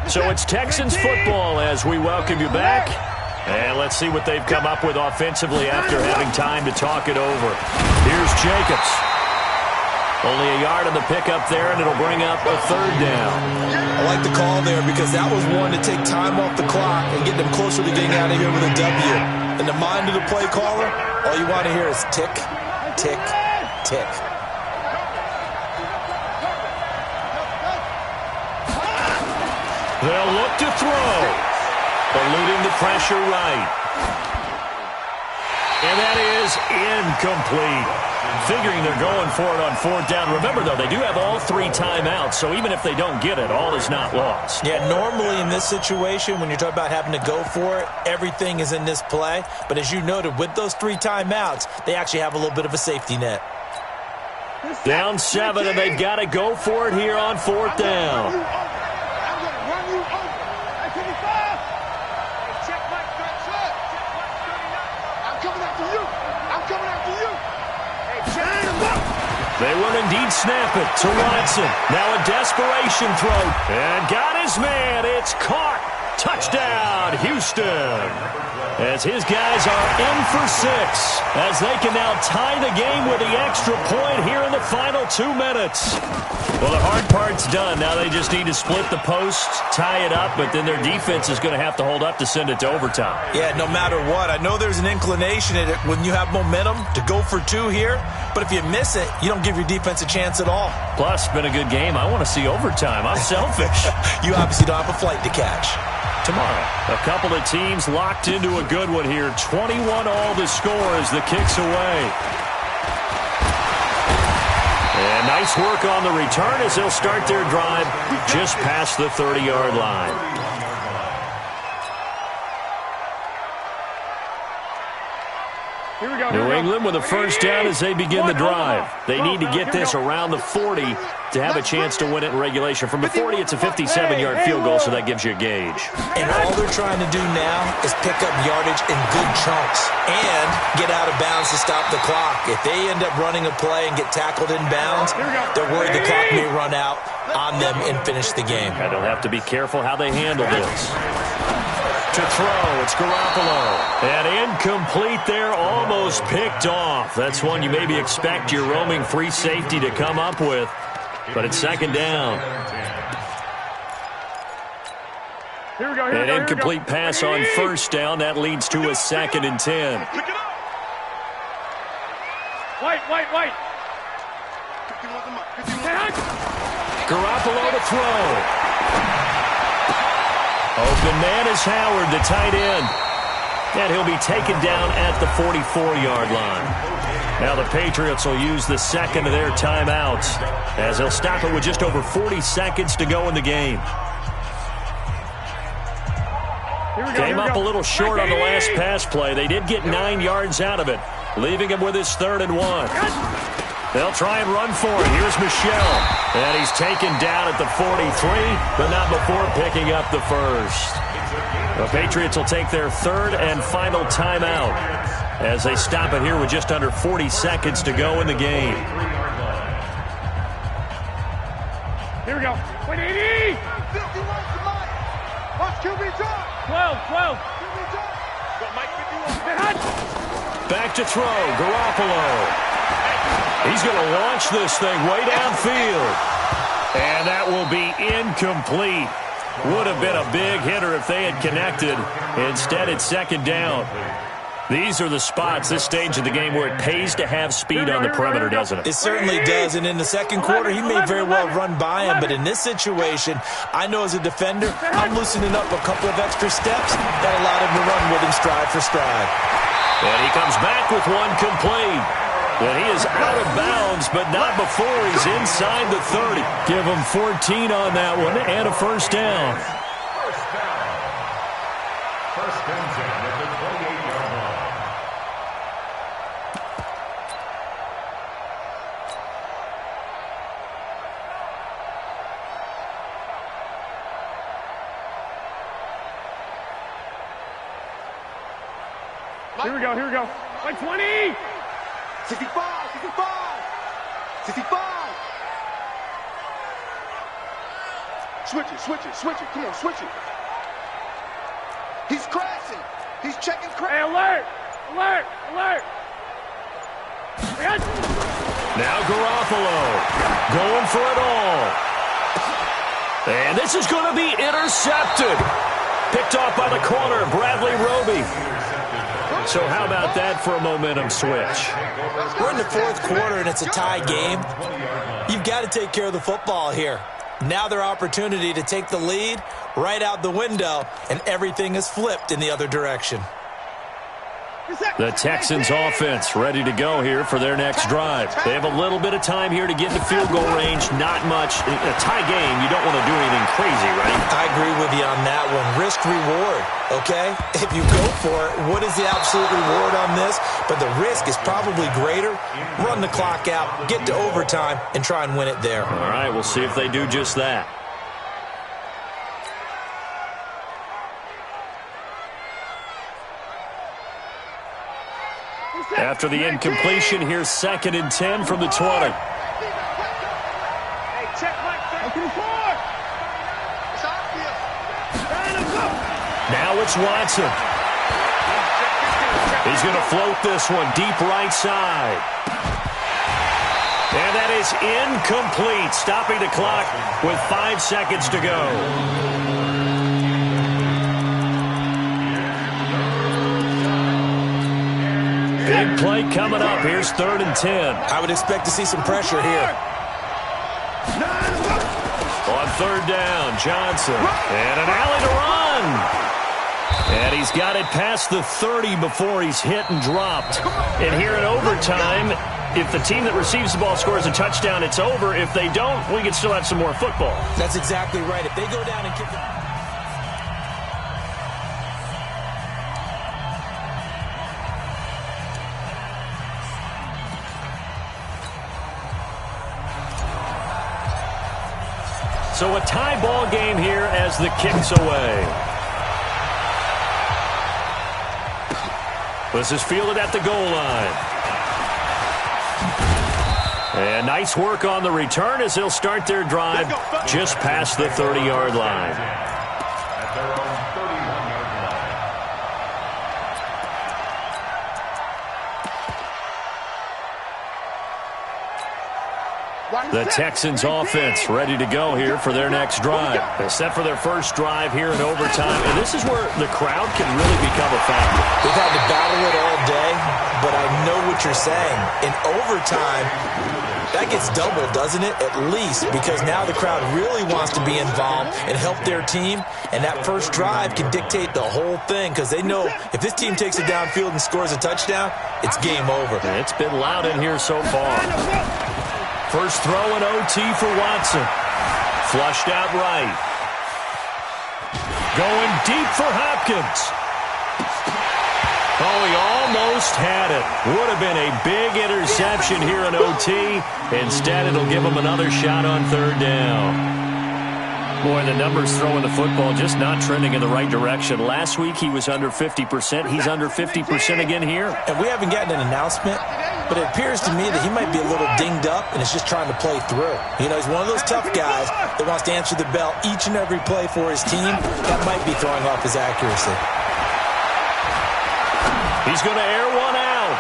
So it's Texans football as we welcome you back. And let's see what they've come up with offensively after having time to talk it over. Here's Jacobs. Only a yard on the pickup there, and it'll bring up a third down. I like the call there because that was one to take time off the clock and get them closer to getting out of here with a W. In the mind of the play caller, all you want to hear is tick, tick, tick. They'll look to throw. Eluding the pressure right. And that is incomplete. Figuring they're going for it on fourth down. Remember, though, they do have all 3 timeouts, so even if they don't get it, all is not lost. Yeah, normally in this situation, when you're talking about having to go for it, everything is in this play. But as you noted, with those 3 timeouts, they actually have a little bit of a safety net. Down 7, and they've got to go for it here on fourth down. They will indeed snap it to Watson. Now a desperation throw. And got his man. It's caught. Touchdown, Houston. As his guys are in for 6. As they can now tie the game with the extra point here in the final 2 minutes. Well, the hard part's done. Now they just need to split the post, tie it up, but then their defense is going to have to hold up to send it to overtime. Yeah, no matter what. I know there's an inclination in it when you have momentum to go for 2 here, but if you miss it, you don't give your defense a chance at all. Plus, it's been a good game. I want to see overtime. I'm selfish. You obviously don't have a flight to catch. Tomorrow, a couple of teams locked into a good one here. 21 all the score as the kick's away. And nice work on the return as they'll start their drive just past the 30-yard line. New England with a first down as they begin the drive. They need to get this around the 40 to have a chance to win it in regulation. From the 40, it's a 57-yard field goal, so that gives you a gauge. And all they're trying to do now is pick up yardage in good chunks and get out of bounds to stop the clock. If they end up running a play and get tackled in bounds, they're worried the clock may run out on them and finish the game. And they'll have to be careful how they handle this. To throw, it's Garoppolo. And incomplete there, almost picked off. That's one you maybe expect your roaming free safety to come up with. But it's second down. An incomplete pass on first down. That leads to a 2nd and 10. White. Garoppolo to throw. Open man is Howard, the tight end. And he'll be taken down at the 44-yard line. Now the Patriots will use the second of their timeouts as they'll stop it with just over 40 seconds to go in the game. Came up a little short on the last pass play. They did get 9 yards out of it, leaving him with his 3rd and 1. They'll try and run for it. Here's Michel. And he's taken down at the 43, but not before picking up the first. The Patriots will take their 3rd and final timeout as they stop it here with just under 40 seconds to go in the game. Here we go. 180. Watch QB drop. 12. Back to throw. Garoppolo. He's going to launch this thing way downfield. And that will be incomplete. Would have been a big hitter if they had connected. Instead, it's second down. These are the spots, this stage of the game, where it pays to have speed on the perimeter, doesn't it? It certainly does. And in the second quarter, he may very well run by him. But in this situation, I know as a defender, I'm loosening up a couple of extra steps that allowed him to run with him stride for stride. And he comes back with one complete. And he is out of bounds, but not before he's inside the 30. Give him 14 on that one and a first down. First and 10 at the 28-yard line. Here we go, here we go. Like 20! 65, 65, 65. Switch it. Come on, switch it. He's crashing. He's checking crash. Hey, alert! Now Garoppolo going for it all. And this is going to be intercepted. Picked off by the corner, Bradley Roby. So how about that for a momentum switch? We're in the fourth quarter, and it's a tie game. You've got to take care of the football here. Now their opportunity to take the lead right out the window, and everything is flipped in the other direction. The Texans offense ready to go here for their next drive. They have a little bit of time here to get into field goal range. Not much. In a tie game, you don't want to do anything crazy, right? I agree with you on that one. Risk reward, okay? If you go for it, what is the absolute reward on this? But the risk is probably greater. Run the clock out, get to overtime, and try and win it there. All right, we'll see if they do just that. After the incompletion, here's 2nd and 10 from the 20. Hey, check Mike 34! It's obvious. Now it's Watson. He's going to float this one deep right side. And that is incomplete, stopping the clock with 5 seconds to go. Big play coming up. Here's 3rd and 10. I would expect to see some pressure here. On 3rd down, Johnson. And an alley to run. And he's got it past the 30 before he's hit and dropped. And here in overtime, if the team that receives the ball scores a touchdown, it's over. If they don't, we can still have some more football. That's exactly right. If they go down and kick it. So a tie ball game here as the kick's away. This is fielded at the goal line. And nice work on the return as they'll start their drive just past the 30-yard line. At their own 31-yard line. The Texans offense ready to go here for their next drive. They're set for their first drive here in overtime. And this is where the crowd can really become a factor. They've had to battle it all day, but I know what you're saying. In overtime, that gets doubled, doesn't it? At least, because now the crowd really wants to be involved and help their team. And that first drive can dictate the whole thing because they know if this team takes it downfield and scores a touchdown, it's game over. It's been loud in here so far. First throw in OT for Watson. Flushed out right. Going deep for Hopkins. Oh, he almost had it. Would have been a big interception here in OT. Instead, it'll give him another shot on 3rd down. Boy, the numbers throwing the football just not trending in the right direction. Last week, he was under 50%. He's under 50% again here. And we haven't gotten an announcement, but it appears to me that he might be a little dinged up and is just trying to play through. You know, he's one of those tough guys that wants to answer the bell each and every play for his team. That might be throwing off his accuracy. He's going to air one out.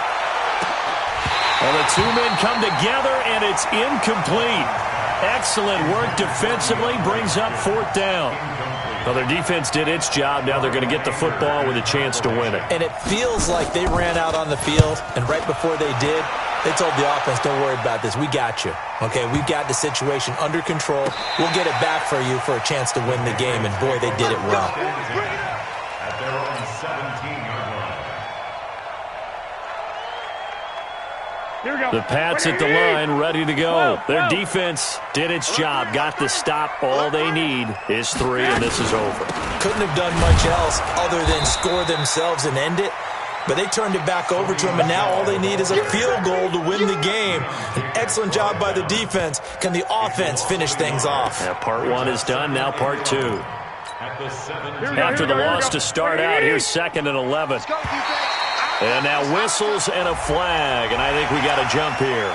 Well, the two men come together, and it's incomplete. Excellent work defensively, brings up 4th down. Well, their defense did its job. Now they're going to get the football with a chance to win it. And it feels like they ran out on the field, and right before they did, they told the offense, don't worry about this. We got you. Okay, we've got the situation under control. We'll get it back for you for a chance to win the game, and boy, they did it well. At their own 17-yard line. Here we go. The Pats at the line, ready to go. Their defense did its job, got the stop. All they need is 3, and this is over. Couldn't have done much else other than score themselves and end it. But they turned it back over to them, and now all they need is a field goal to win the game. An excellent job by the defense. Can the offense finish things off? Yeah, part 1 is done, now part 2. At the 7. After the loss to start out, here's 2nd and 11. Let's go, defense. And now whistles and a flag, and I think we got a jump here.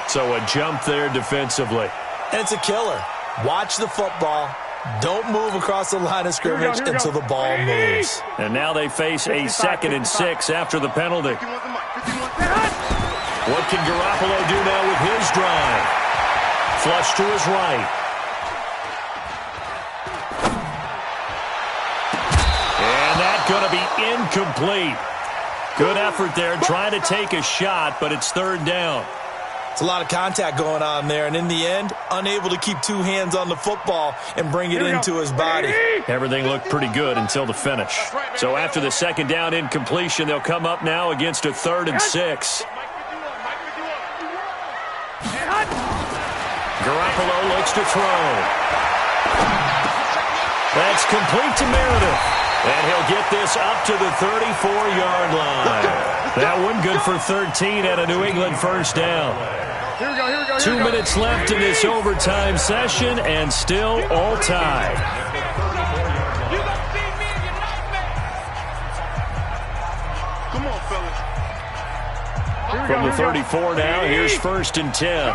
So a jump there defensively. And it's a killer. Watch the football. Don't move across the line of scrimmage until the ball moves. And now they face a 2nd and 6 after the penalty. What can Garoppolo do now with his drive? Flush to his right. And that's going to be incomplete. Good effort there, trying to take a shot, but it's 3rd down. It's a lot of contact going on there, and in the end, unable to keep 2 hands on the football and bring it into his body. Everything looked pretty good until the finish. So after the 2nd down incompletion, they'll come up now against a 3rd and 6. Garoppolo looks to throw. That's complete to Meredith. And he'll get this up to the 34-yard line. That one good for 13 at a New England 1st down. Here we go. 2 minutes left in this overtime session, and still all tied. Come on, fellas. From the 34 now, here's 1st and 10.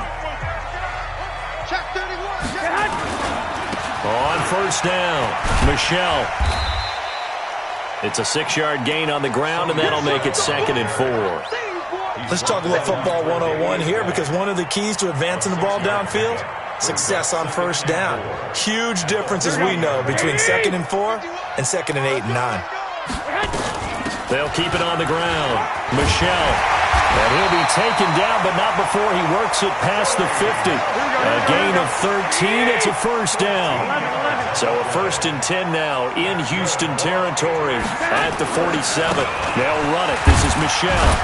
Check 31. On 1st down, Michelle. It's a 6-yard gain on the ground, and that'll make it 2nd and 4. Let's talk a little football 101 here, because one of the keys to advancing the ball downfield, success on 1st down. Huge difference, as we know, between 2nd and 4 and 2nd and 8 and 9. They'll keep it on the ground. Michelle. And he'll be taken down, but not before he works it past the 50. A gain of 13. It's a 1st down. So a 1st and 10 now in Houston territory at the 47. They'll run it. This is Michelle.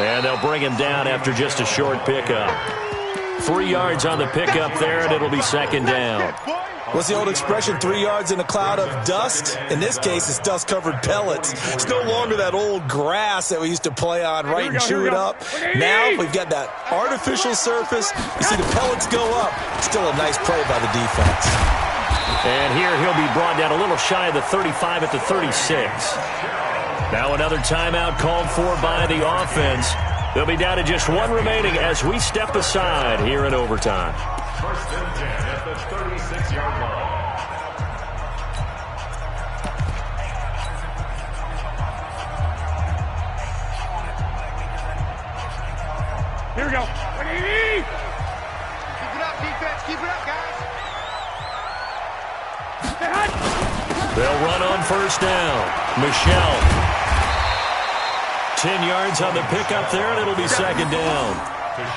And they'll bring him down after just a short pickup. 3 yards on the pickup there, and it'll be 2nd down. What's the old expression, 3 yards in a cloud of dust? In this case, it's dust-covered pellets. It's no longer that old grass that we used to play on, right, and chew it up. Now we've got that artificial surface. You see the pellets go up. Still a nice play by the defense. And here he'll be brought down a little shy of the 35 at the 36. Now another timeout called for by the offense. They'll be down to just 1 remaining as we step aside here in overtime. 1st and 10 at the 36-yard line. Here we go. Keep it up, defense. Keep it up, guys. They'll run on 1st down. Michelle. 10 yards on the pickup there, and it'll be 2nd down.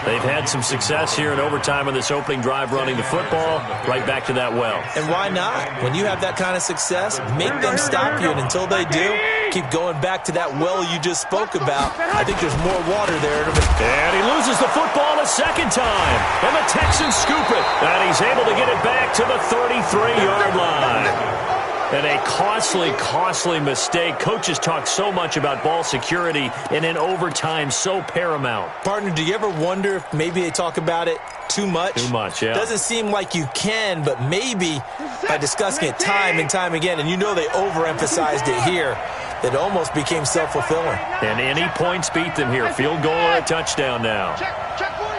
They've had some success here in overtime on this opening drive running the football. Right back to that well. And why not? When you have that kind of success, make them stop you, and until they do, keep going back to that well you just spoke about. I think there's more water there. And he loses the football a 2nd time. And the Texans scoop it. And he's able to get it back to the 33-yard line. And a costly mistake. Coaches talk so much about ball security, and in overtime, so paramount. Partner, do you ever wonder if maybe they talk about it too much? Too much, yeah. Doesn't seem like you can, but maybe by discussing it time and time again, and you know they overemphasized it here, it almost became self-fulfilling. And any points beat them here. Field goal or a touchdown now. Check 43.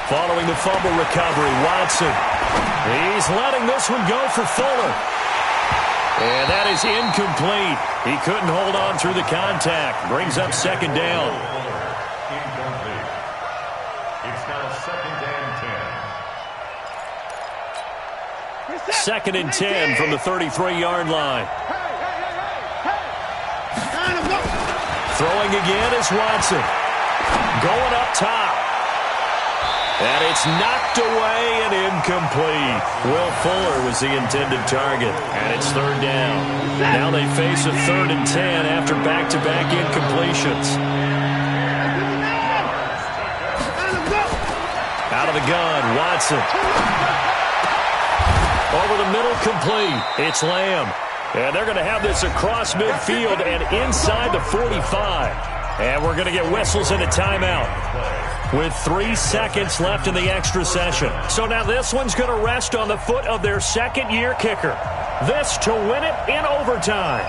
Following the fumble recovery, Watson. He's letting this one go for Fuller. And that is incomplete. He couldn't hold on through the contact. Brings up 2nd down. Incomplete. It's now 2nd and 10. 2nd and 10 from the 33-yard line. Throwing again is Watson. Going up top. And it's knocked away and incomplete. Will Fuller was the intended target. And it's 3rd down. Now they face a 3rd and 10 after back-to-back incompletions. Out of the gun, Watson. Over the middle, complete. It's Lamb. And they're going to have this across midfield and inside the 45. And we're going to get whistles and a timeout with 3 seconds left in the extra session. So now this one's going to rest on the foot of their 2nd-year kicker. This to win it in overtime.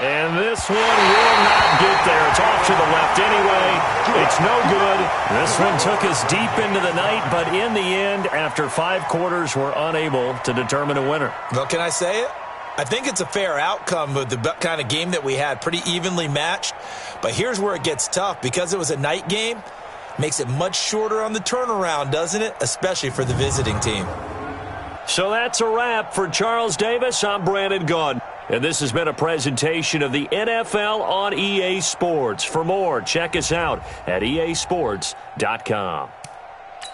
And this one will not get there. It's off to the left anyway. It's no good. This one took us deep into the night, but in the end, after 5 quarters, we're unable to determine a winner. Well, can I say it? I think it's a fair outcome with the kind of game that we had, pretty evenly matched. But here's where it gets tough. Because it was a night game, makes it much shorter on the turnaround, doesn't it? Especially for the visiting team. So that's a wrap for Charles Davis. I'm Brandon Gaudin. And this has been a presentation of the NFL on EA Sports. For more, check us out at easports.com.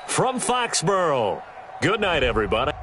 From Foxborough, good night, everybody.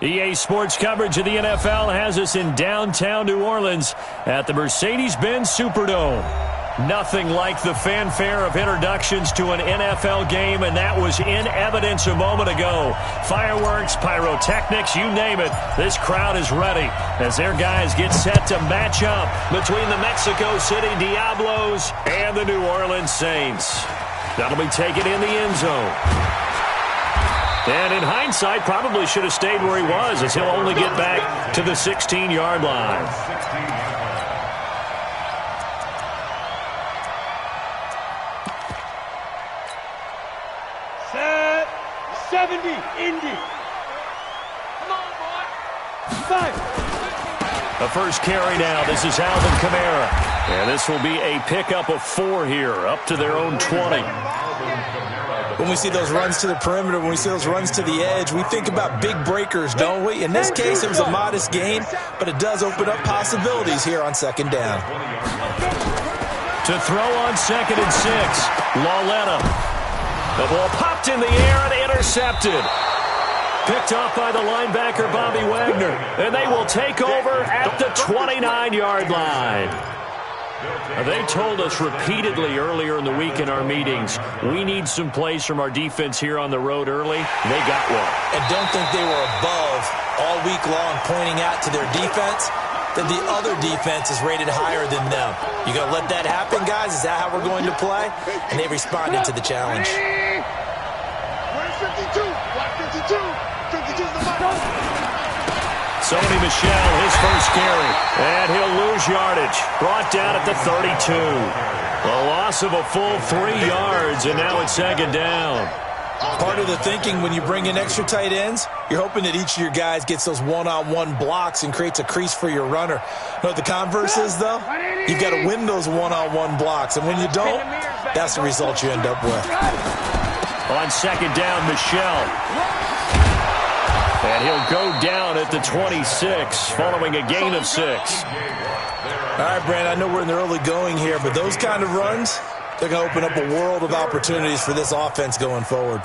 EA Sports coverage of the NFL has us in downtown New Orleans at the Mercedes-Benz Superdome. Nothing like the fanfare of introductions to an NFL game, and that was in evidence a moment ago. Fireworks, pyrotechnics, you name it. This crowd is ready as their guys get set to match up between the Mexico City Diablos and the New Orleans Saints. That'll be taken in the end zone. And in hindsight, probably should have stayed where he was, as he'll only get back to the 16-yard line. Set 70, Indy. Come on, boy. 5. The first carry now. This is Alvin Kamara. And this will be a pickup of 4 here, up to their own 20. When we see those runs to the perimeter, when we see those runs to the edge, we think about big breakers, don't we? In this case, it was a modest gain, but it does open up possibilities here on second down. To throw on 2nd and 6, Lauletta. The ball popped in the air and intercepted. Picked off by the linebacker, Bobby Wagner. And they will take over at the 29-yard line. They told us repeatedly earlier in the week in our meetings, we need some plays from our defense here on the road early. They got one. And don't think they were above all week long pointing out to their defense that the other defense is rated higher than them. You going to let that happen, guys? Is that how we're going to play? And they responded to the challenge. Where's 52? What, 52? 52's the mark. Sony Michel, his first carry. And he'll lose yardage. Brought down at the 32. A loss of a full 3 yards, and now it's second down. Part of the thinking when you bring in extra tight ends, you're hoping that each of your guys gets those one-on-one blocks and creates a crease for your runner. You know what the converse is, though? You've got to win those one-on-one blocks, and when you don't, that's the result you end up with. On second down, Michel. And he'll go down at the 26, following a gain of 6. All right, Brand, I know we're in the early going here, but those kind of runs, they're going to open up a world of opportunities for this offense going forward.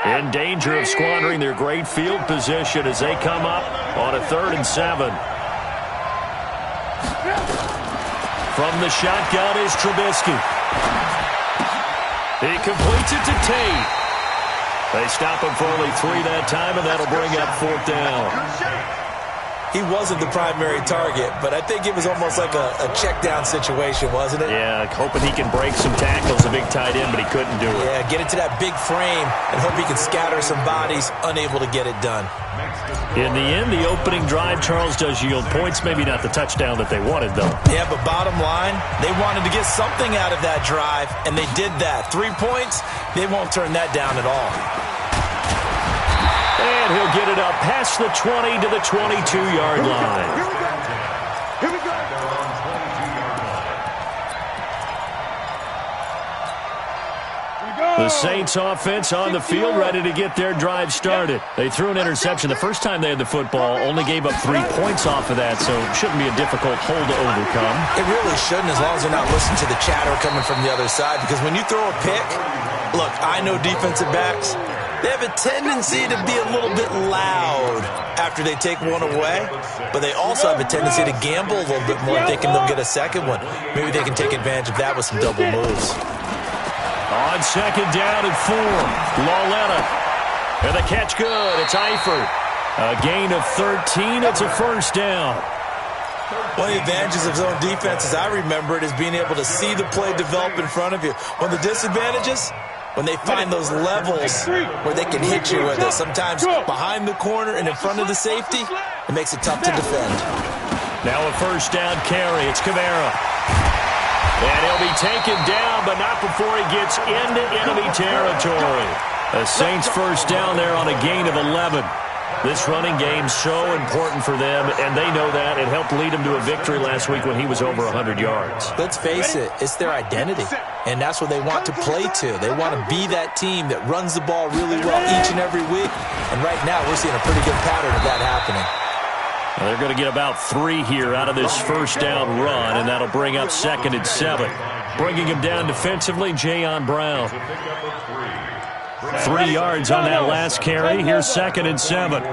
In danger of squandering their great field position as they come up on a 3rd and 7. From the shotgun is Trubisky. He completes it to Tate. They stop him for only 3 that time, and that'll bring up 4th down. He wasn't the primary target, but I think it was almost like a check-down situation, wasn't it? Yeah, hoping he can break some tackles, a big tight end, but he couldn't do it. Yeah, get into that big frame and hope he can scatter some bodies, unable to get it done. In the end, the opening drive, Charles, does yield points. Maybe not the touchdown that they wanted, though. Yeah, but bottom line, they wanted to get something out of that drive, and they did that. 3 points, they won't turn that down at all. And he'll get it up past the 20 to the 22-yard line. Here we go. Here we go. The Saints offense on the field, ready to get their drive started. They threw an interception the first time they had the football, only gave up 3 points off of that, so it shouldn't be a difficult hole to overcome. It really shouldn't, as long as they're not listening to the chatter coming from the other side, because when you throw a pick, look, I know defensive backs, they have a tendency to be a little bit loud after they take one away, but they also have a tendency to gamble a little bit more, thinking they'll get a second one. Maybe they can take advantage of that with some double moves. On second down and 4, Lauletta. And the catch good. It's Eifert. A gain of 13. It's a first down. One of the advantages of zone defense, as I remember it, is being able to see the play develop in front of you. One of the disadvantages, when they find those levels where they can hit you with it, sometimes behind the corner and in front of the safety, it makes it tough to defend. Now a first down carry. It's Kamara. And he'll be taken down, but not before he gets into enemy territory. The Saints first down there on a gain of 11. This running game so important for them, and they know that. It helped lead them to a victory last week when he was over 100 yards. Let's face it, it's their identity, and that's what they want to play to. They want to be that team that runs the ball really well each and every week, and right now we're seeing a pretty good pattern of that happening. Well, they're going to get about 3 here out of this first down run, and that'll bring up 2nd and 7. Bringing him down defensively, Jayon Brown. 3 yards on that last carry. Here's 2nd and 7.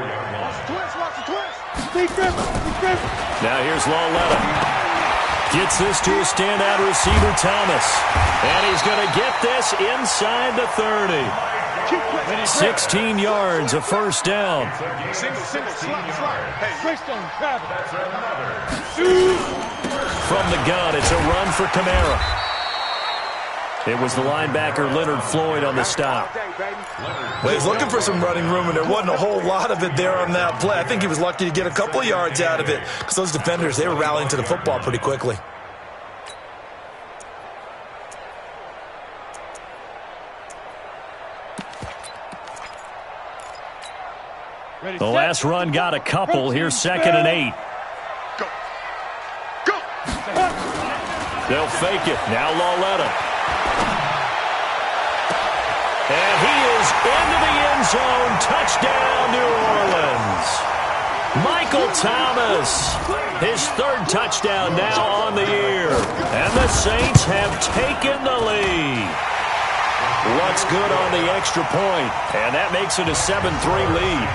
Now here's Lawletta. Gets this to a standout receiver, Thomas. And he's going to get this inside the 30. 16 yards, a first down. From the gun, it's a run for Kamara. It was the linebacker, Leonard Floyd, on the stop. Well, he's looking for some running room, and there wasn't a whole lot of it there on that play. I think he was lucky to get a couple of yards out of it because those defenders, they were rallying to the football pretty quickly. The last run got a couple. Here's 2nd and 8. Go. They'll fake it. Now Lawletta. And he is into the end zone. Touchdown, New Orleans. Michael Thomas, his 3rd touchdown now on the year. And the Saints have taken the lead. Lutz good on the extra point, and that makes it a 7-3 lead.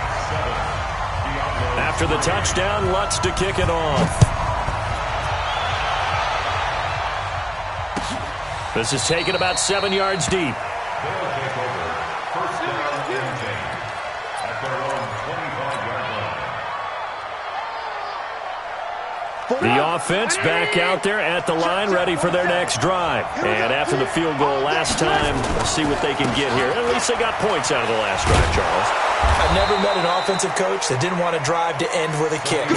After the touchdown, Lutz to kick it off. This is taken about 7 yards deep. The offense back out there at the line, ready for their next drive. And after the field goal last time, we'll see what they can get here. At least they got points out of the last drive, Charles. I've never met an offensive coach that didn't want to drive to end with a kick.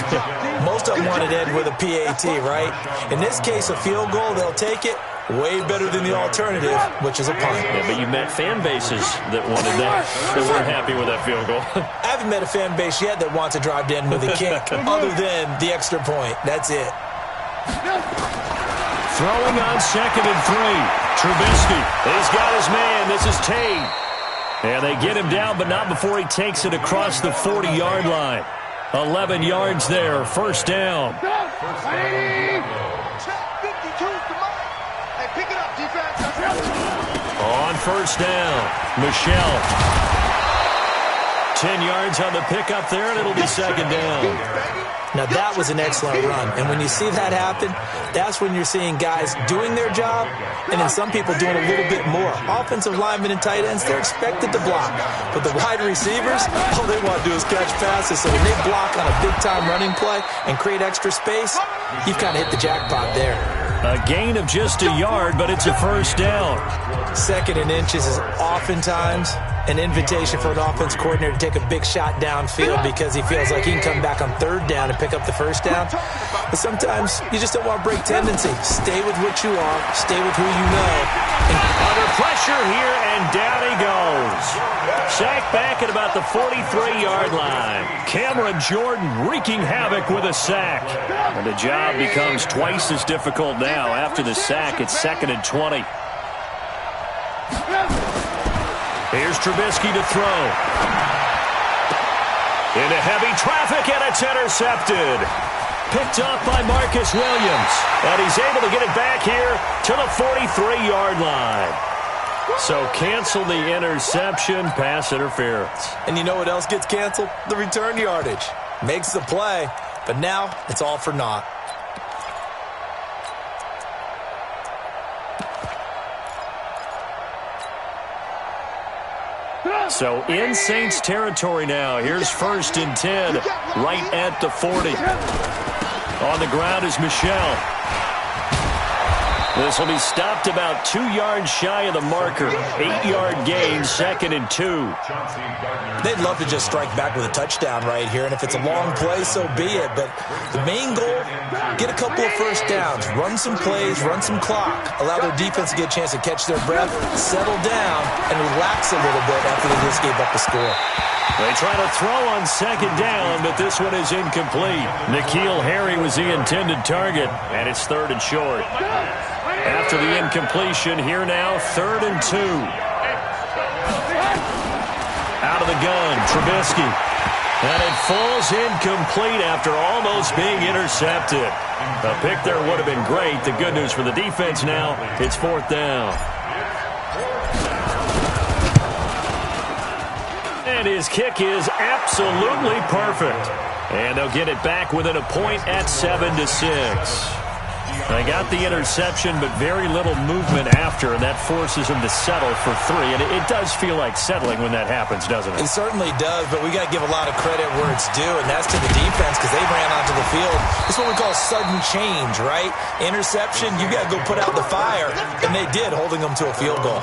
Most of them wanted to end with a PAT, right? In this case, a field goal, they'll take it. Way better than the alternative, which is a punt. Yeah, but you met fan bases that wanted that, that weren't happy with that field goal. I haven't met a fan base yet that wants to drive to end with a kick, other than the extra point. That's it. Throwing on 2nd and 3. Trubisky. He's got his man. This is Tate. And they get him down, but not before he takes it across the 40-yard line. 11 yards there. First down. On first down, Michelle. 10 yards on the pickup there, and it'll be 2nd down. Now, that was an excellent run. And when you see that happen, that's when you're seeing guys doing their job and then some people doing a little bit more. Offensive linemen and tight ends, they're expected to block. But the wide receivers, all they want to do is catch passes. So when they block on a big-time running play and create extra space, you've kind of hit the jackpot there. A gain of just a yard, but it's a first down. 2nd and inches is oftentimes an invitation for an offense coordinator to take a big shot downfield because he feels like he can come back on 3rd down and pick up the first down. But sometimes you just don't want to break tendency. Stay with what you are. Stay with who you know. Under pressure here, and down he goes. Sacked back at about the 43-yard line. Cameron Jordan wreaking havoc with a sack. And the job becomes twice as difficult now. After the sack, it's 2nd and 20. Here's Trubisky to throw. Into heavy traffic, and it's intercepted. Picked off by Marcus Williams. And he's able to get it back here to the 43-yard line. So cancel the interception, pass interference. And you know what else gets canceled? The return yardage. Makes the play, but now it's all for naught. So in Saints territory now. Here's 1st and 10, right at the 40. On the ground is Michelle. This will be stopped about 2 yards shy of the marker. 8-yard gain, 2nd and 2. They'd love to just strike back with a touchdown right here, and if it's a long play, so be it. But the main goal, get a couple of first downs, run some plays, run some clock, allow their defense to get a chance to catch their breath, settle down, and relax a little bit after they just gave up the score. They try to throw on 2nd down, but this one is incomplete. N'Keal Harry was the intended target, and it's 3rd and short. After the incompletion, here now, 3rd and 2. Out of the gun, Trubisky. And it falls incomplete after almost being intercepted. A pick there would have been great. The good news for the defense now, it's 4th down. And his kick is absolutely perfect. And they'll get it back within a point at 7-6. They got the interception, but very little movement after, and that forces them to settle for 3. And it does feel like settling when that happens, doesn't it? It certainly does, but we got to give a lot of credit where it's due, and that's to the defense because they ran onto the field. It's what we call sudden change, right? Interception, you got to go put out the fire, and they did, holding them to a field goal.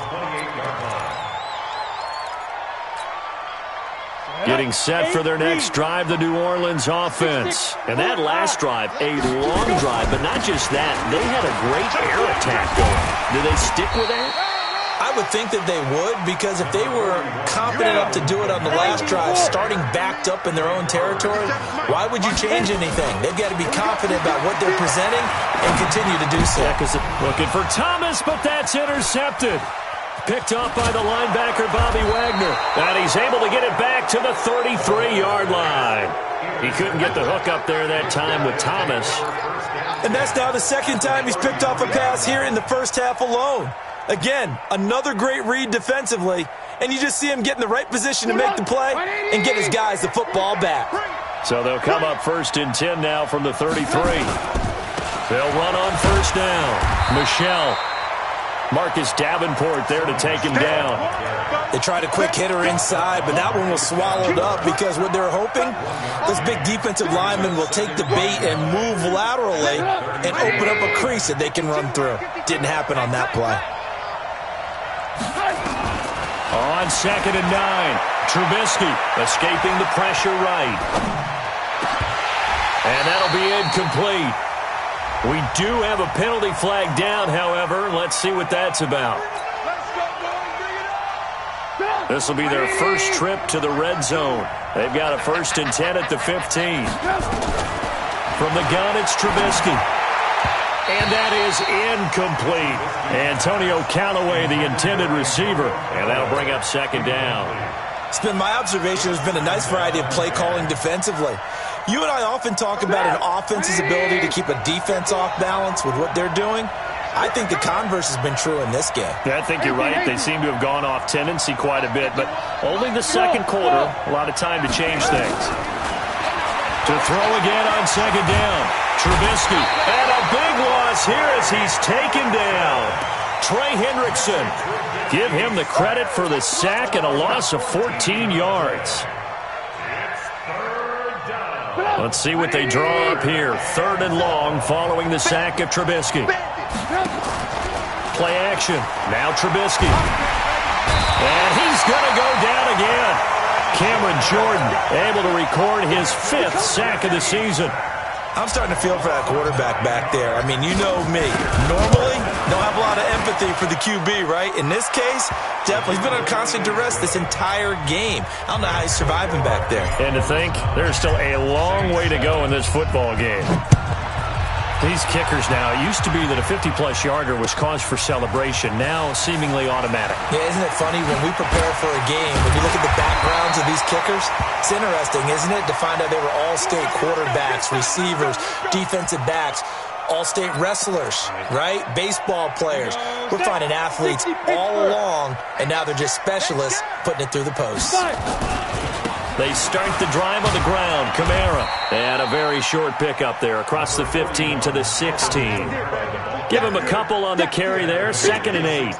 Getting set for their next drive, the New Orleans offense. And that last drive, a long drive, but not just that. They had a great air attack going. Do they stick with that? I would think that they would, because if they were confident enough to do it on the last drive, starting backed up in their own territory, why would you change anything? They've got to be confident about what they're presenting and continue to do so. Yeah, because looking for Thomas, but that's intercepted. Picked off by the linebacker, Bobby Wagner. And he's able to get it back to the 33-yard line. He couldn't get the hook up there that time with Thomas. And that's now the second time he's picked off a pass here in the first half alone. Again, another great read defensively. And you just see him get in the right position to make the play and get his guys the football back. So they'll come up 1st and 10 now from the 33. They'll run on 1st down. Michelle. Marcus Davenport there to take him down. They tried a quick hitter inside, but that one was swallowed up because what they're hoping, those big defensive linemen will take the bait and move laterally and open up a crease that they can run through. Didn't happen on that play. On 2nd and 9, Trubisky escaping the pressure right. And that'll be incomplete. We do have a penalty flag down, however. Let's see what that's about. This will be their first trip to the red zone. They've got a 1st and 10 at the 15. From the gun, it's Trubisky. And that is incomplete. Antonio Callaway, the intended receiver. And that'll bring up 2nd down. It's been my observation there's been a nice variety of play calling defensively. You and I often talk about an offense's ability to keep a defense off balance with what they're doing. I think the converse has been true in this game. Yeah, I think you're right. They seem to have gone off tendency quite a bit, but only the 2nd quarter, a lot of time to change things. To throw again on 2nd down. Trubisky, and a big loss here as he's taken down. Trey Hendrickson, give him the credit for the sack and a loss of 14 yards. Let's see what they draw up here. 3rd and long following the sack of Trubisky. Play action. Now Trubisky. And he's going to go down again. Cameron Jordan able to record his 5th sack of the season. I'm starting to feel for that quarterback back there. I mean, you know me. Normally, don't have a lot of empathy for the QB, right? In this case, definitely. He's been under constant duress this entire game. I don't know how he's surviving back there. And to think, there's still a long way to go in this football game. These kickers now, it used to be that a 50-plus yarder was cause for celebration. Now, seemingly automatic. Yeah, isn't it funny when we prepare for a game, when you look at the backgrounds of these kickers, it's interesting, isn't it, to find out they were all-state quarterbacks, receivers, defensive backs, all-state wrestlers, right? Baseball players. We're finding athletes all along, and now they're just specialists putting it through the posts. They start the drive on the ground. Kamara. And a very short pickup there across the 15 to the 16. Give him a couple on the carry there. 2nd and 8.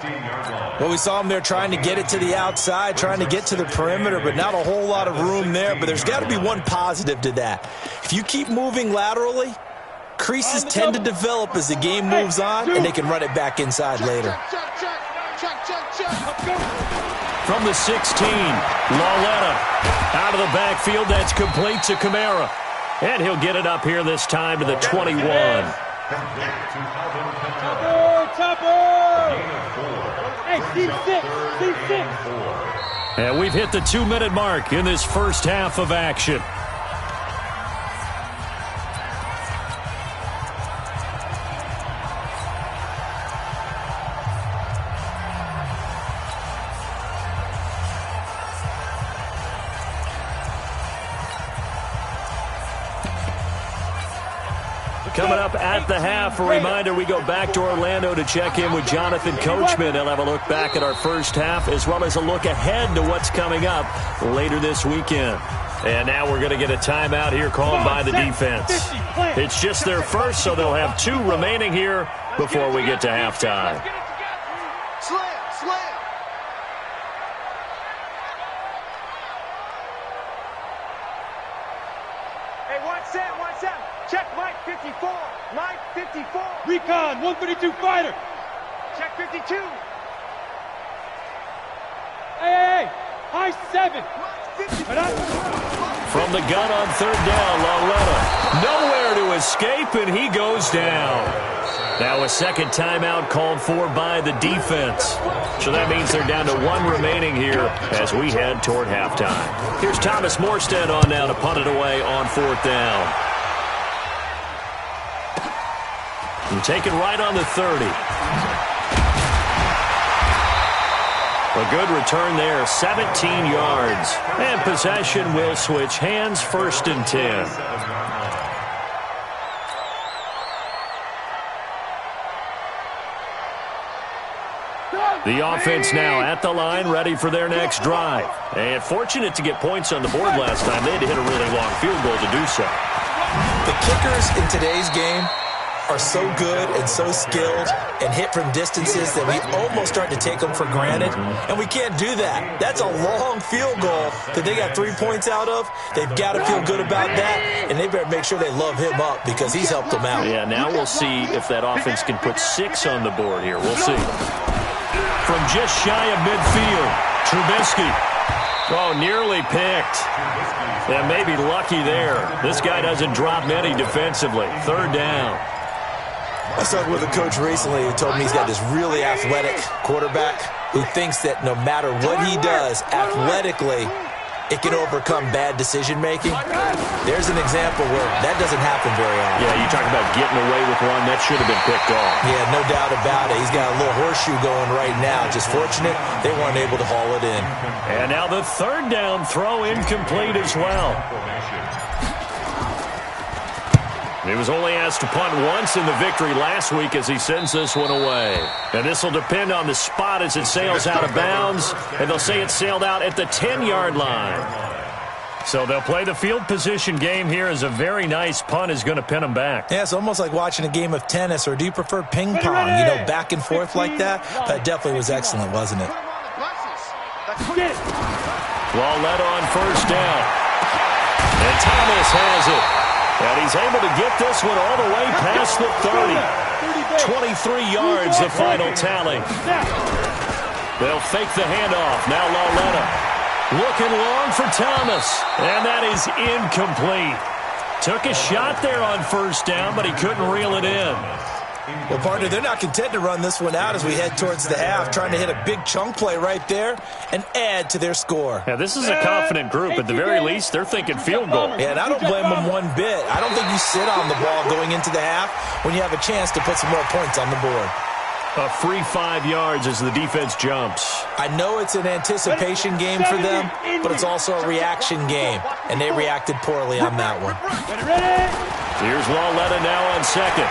Well, we saw him there trying to get it to the outside, trying to get to the perimeter, but not a whole lot of room there. But there's got to be one positive to that. If you keep moving laterally, creases tend to develop as the game moves on, and they can run it back inside later. From the 16, Lauletta out of the backfield. That's complete to Kamara. And he'll get it up here this time to the 21. Hey, C6. And we've hit the 2-minute mark in this first half of action. Coming up at the half, a reminder, we go back to Orlando to check in with Jonathan Coachman. He'll have a look back at our first half as well as a look ahead to what's coming up later this weekend. And now we're going to get a timeout here called by the defense. It's just their first, so they'll have 2 remaining here before we get to halftime. Slam. Hey, 1-7. Check Mike 54. Mike 54. Recon, 132 fighter. Check 52. Hey, high 7. From the gun on third down, Lauletta. Nowhere to escape, and he goes down. Now a second timeout called for by the defense. So that means they're down to 1 remaining here as we head toward halftime. Here's Thomas Morstead on now to punt it away on 4th down. And taken right on the 30. A good return there, 17 yards. And possession will switch hands, 1st and 10. The offense now at the line, ready for their next drive. And fortunate to get points on the board last time. They had to hit a really long field goal to do so. The kickers in today's game are so good and so skilled and hit from distances that we almost start to take them for granted, and we can't do that. That's a long field goal that they got 3 points out of. They've got to feel good about that, and they better make sure they love him up because he's helped them out. Yeah, now we'll see if that offense can put 6 on the board here. We'll see. From just shy of midfield, Trubisky. Oh, nearly picked. Yeah, maybe lucky there. This guy doesn't drop many defensively. 3rd down. I talked with a coach recently who told me he's got this really athletic quarterback who thinks that no matter what he does athletically, it can overcome bad decision-making. There's an example where that doesn't happen very often. Yeah, you talk about getting away with one. That should have been picked off. Yeah, no doubt about it. He's got a little horseshoe going right now. Just fortunate they weren't able to haul it in. And now the 3rd down throw incomplete as well. He was only asked to punt once in the victory last week as he sends this one away. And this will depend on the spot as it sails out of bounds. And they'll say it sailed out at the 10-yard line. So they'll play the field position game here as a very nice punt is going to pin them back. Yeah, it's almost like watching a game of tennis, or do you prefer ping pong? You know, back and forth like that? That definitely was excellent, wasn't it? Lauletta on 1st down. And Thomas has it. And he's able to get this one all the way past the 30. 23 yards, the final tally. They'll fake the handoff. Now Lauletta looking long for Thomas. And that is incomplete. Took a shot there on 1st down, but he couldn't reel it in. Well, partner, they're not content to run this one out as we head towards the half, trying to hit a big chunk play right there and add to their score. Yeah, this is a confident group. At the very least, they're thinking field goal. Yeah, and I don't blame them one bit. I don't think you sit on the ball going into the half when you have a chance to put some more points on the board. A free 5 yards as the defense jumps. I know it's an anticipation game for them, but it's also a reaction game, and they reacted poorly on that one. Here's Lauletta now on 2nd.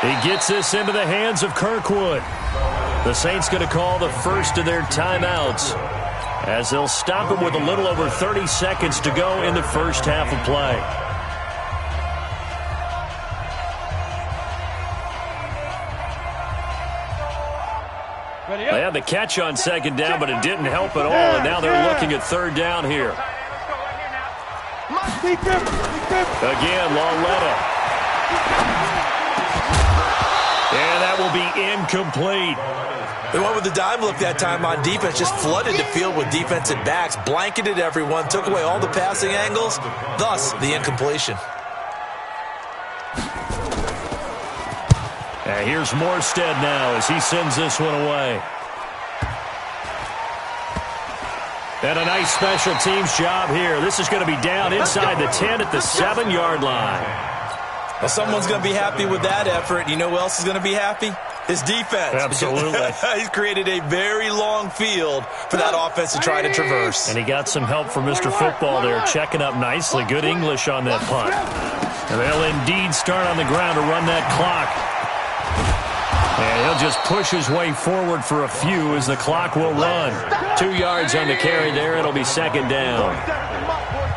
He gets this into the hands of Kirkwood. The Saints going to call the first of their timeouts as they'll stop him with a little over 30 seconds to go in the first half of play. They had the catch on 2nd down, but it didn't help at all, and now they're looking at 3rd down here. Again, Lauletta. And that will be incomplete. They went with the dime look that time on defense, just flooded the field with defensive backs, blanketed everyone, took away all the passing angles, thus the incompletion. And here's Morstead now as he sends this one away. And a nice special teams job here. This is going to be down inside the 10 at the 7-yard line. Well, someone's going to be happy with that effort. You know who else is going to be happy? His defense. Absolutely. He's created a very long field for that offense to try to traverse. And he got some help from Mr. Football there, checking up nicely. Good English on that punt. And they'll indeed start on the ground to run that clock. And he'll just push his way forward for a few as the clock will run. 2 yards on the carry there. It'll be second down.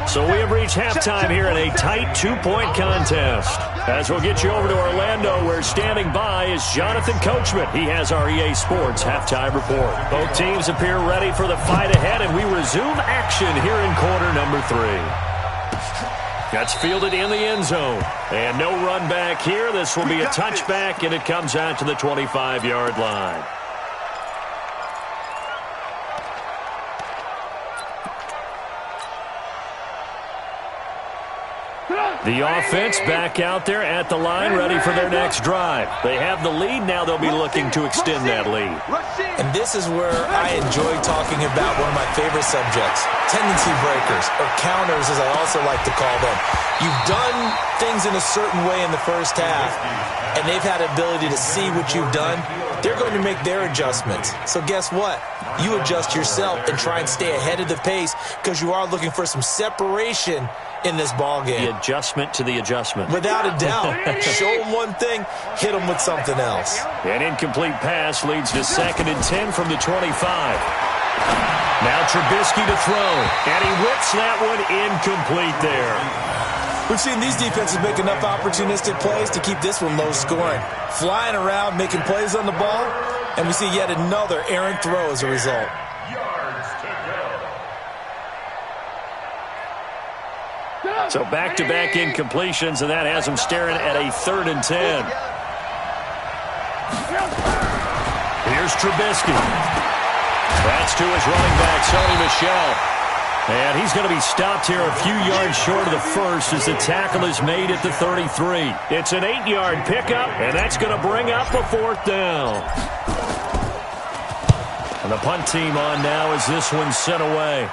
So we have reached halftime here in a tight 2-point contest. As we'll get you over to Orlando, where standing by is Jonathan Coachman. He has our EA Sports halftime report. Both teams appear ready for the fight ahead, and we resume action here in quarter number 3. That's fielded in the end zone. And no run back here. This will be a touchback, and it comes out to the 25-yard line. The offense back out there at the line, ready for their next drive. They have the lead. Now they'll be looking to extend that lead. And this is where I enjoy talking about one of my favorite subjects, tendency breakers, or counters as I also like to call them. You've done things in a certain way in the first half, and they've had the ability to see what you've done. They're going to make their adjustments. So guess what? You adjust yourself and try and stay ahead of the pace because you are looking for some separation in this ball game. The adjustment to the adjustment. Without a doubt. Show them one thing, hit them with something else. An incomplete pass leads to 2nd and 10 from the 25. Now Trubisky to throw, and he whips that one incomplete there. We've seen these defenses make enough opportunistic plays to keep this one low scoring. Flying around, making plays on the ball, and we see yet another errant throw as a result. So back-to-back incompletions, and that has them staring at a 3rd and 10. Here's Trubisky. That's to his running back, Sony Michel. And he's going to be stopped here a few yards short of the first as the tackle is made at the 33. It's an 8-yard pickup, and that's going to bring up a 4th down. And the punt team on now as this one's sent away.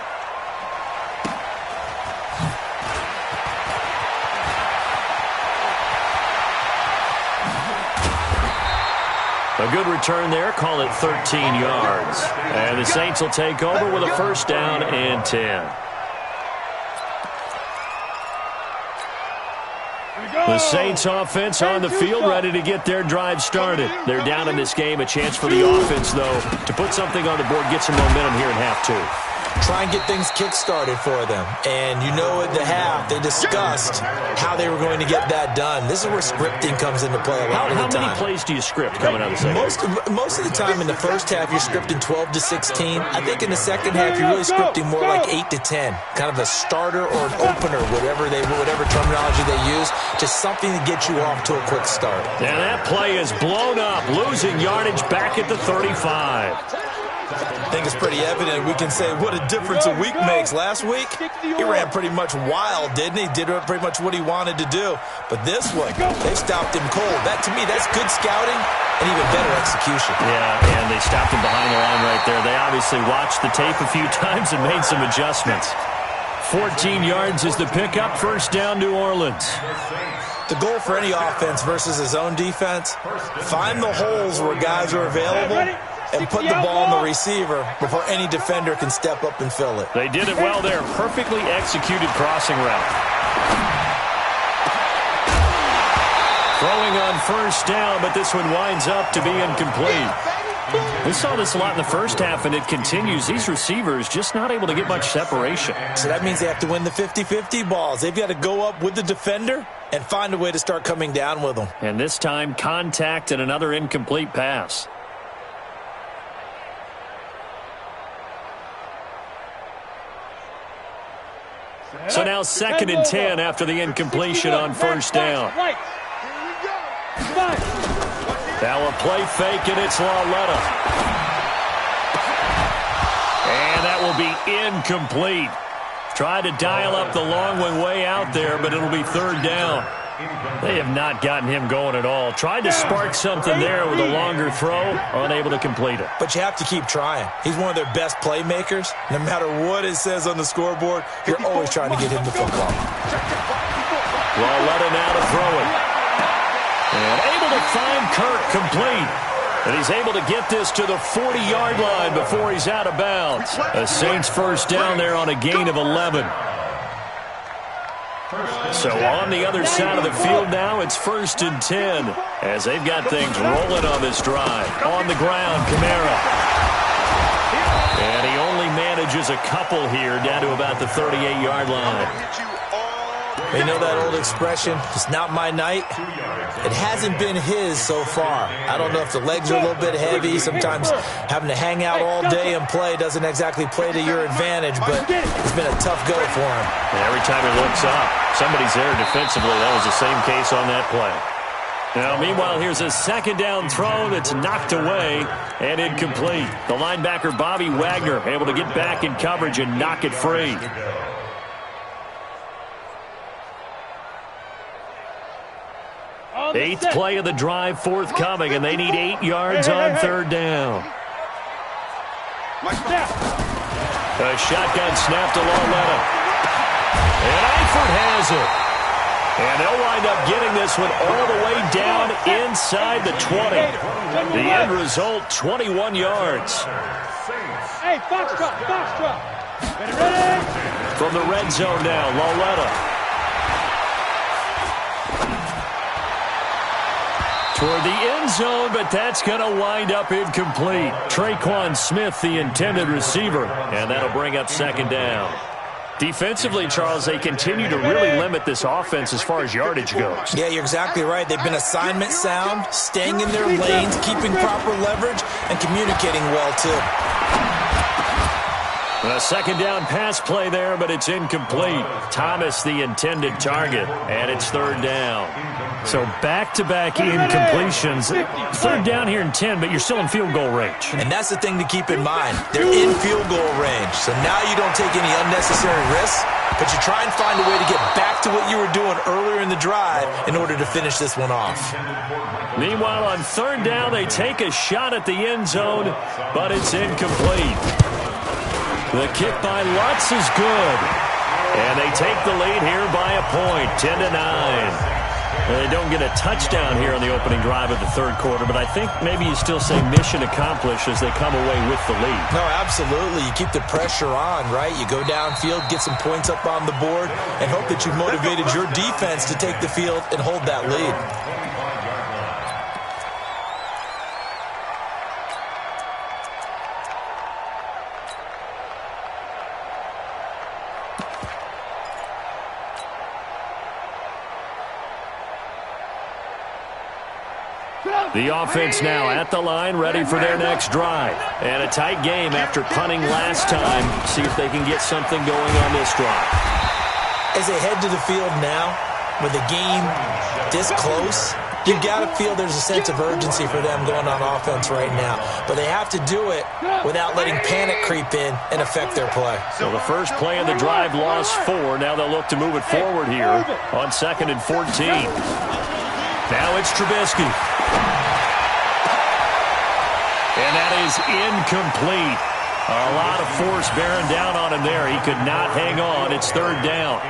A good return there. Call it 13 yards. And the Saints will take over with a 1st down and 10. The Saints offense on the field ready to get their drive started. They're down in this game. A chance for the offense, though, to put something on the board, get some momentum here in half 2. Try and get things kick-started for them. And you know at the half, they discussed how they were going to get that done. This is where scripting comes into play a lot of the time. How many plays do you script coming out of the second? Most of the time in the first half, you're scripting 12 to 16. I think in the second half, you're really scripting more like 8 to 10. Kind of a starter or an opener, whatever terminology they use. Just something to get you off to a quick start. And that play is blown up, losing yardage back at the 35. I think it's pretty evident. We can say what a difference a week makes. Last week, he ran pretty much wild, didn't he? Did pretty much what he wanted to do. But this one, they stopped him cold. That, to me, that's good scouting and even better execution. Yeah, and they stopped him behind the line right there. They obviously watched the tape a few times and made some adjustments. 14 yards is the pickup. 1st down, New Orleans. The goal for any offense versus his own defense, find the holes where guys are available and put the ball on the receiver before any defender can step up and fill it. They did it well there. Perfectly executed crossing route. Throwing on 1st down, but this one winds up to be incomplete. We saw this a lot in the first half, and it continues. These receivers just not able to get much separation. So that means they have to win the 50-50 balls. They've got to go up with the defender and find a way to start coming down with them. And this time, contact and another incomplete pass. So now 2nd and 10 after the incompletion on 1st down. Now a play fake, and it's Lauletta. And that will be incomplete. Tried to dial up the long one way out there, but it'll be 3rd down. They have not gotten him going at all. Tried to spark something there with a longer throw, unable to complete it. But you have to keep trying. He's one of their best playmakers. No matter what it says on the scoreboard, you're always trying to get him the football. Lauletta now to throw it. And able to find Kirk complete. And he's able to get this to the 40-yard line before he's out of bounds. A Saints 1st down there on a gain of 11. So on the other side of the field now, it's 1st and 10 as they've got things rolling on this drive. On the ground, Kamara. And he only manages a couple here down to about the 38-yard line. You know that old expression, it's not my night? It hasn't been his so far. I don't know if the legs are a little bit heavy. Sometimes having to hang out all day and play doesn't exactly play to your advantage, but it's been a tough go for him. And every time he looks up, somebody's there defensively. That was the same case on that play. Now, meanwhile, here's a second down throw that's knocked away and incomplete. The linebacker, Bobby Wagner, able to get back in coverage and knock it free. Eighth play of the drive forthcoming, and they need 8 yards on 3rd down. A shotgun snap to Lauletta. And Eifert has it. And they'll wind up getting this one all the way down inside the 20. The end result, 21 yards. Hey, Foxtrot, Foxtrot. Ready? From the red zone now, Lauletta. Toward the end zone, but that's going to wind up incomplete. Traquan Smith, the intended receiver, and that'll bring up 2nd down. Defensively, Charles, they continue to really limit this offense as far as yardage goes. Yeah, you're exactly right. They've been assignment sound, staying in their lanes, keeping proper leverage, and communicating well, too. A 2nd down pass play there, but it's incomplete. Thomas, the intended target, and it's 3rd down. So back-to-back incompletions. 3rd down here in 10, but you're still in field goal range. And that's the thing to keep in mind. They're in field goal range. So now you don't take any unnecessary risks, but you try and find a way to get back to what you were doing earlier in the drive in order to finish this one off. Meanwhile, on 3rd down, they take a shot at the end zone, but it's incomplete. The kick by Lutz is good. And they take the lead here by a point, 10-9. They don't get a touchdown here on the opening drive of the 3rd quarter, but I think maybe you still say mission accomplished as they come away with the lead. No, absolutely. You keep the pressure on, right? You go downfield, get some points up on the board, and hope that you've motivated your defense to take the field and hold that lead. The offense now at the line, ready for their next drive. And a tight game after punting last time. See if they can get something going on this drive. As they head to the field now, with the game this close, you've got to feel there's a sense of urgency for them going on offense right now. But they have to do it without letting panic creep in and affect their play. So the first play of the drive lost 4. Now they'll look to move it forward here on 2nd and 14. Now it's Trubisky. And that is incomplete. A lot of force bearing down on him there. He could not hang on. It's 3rd down.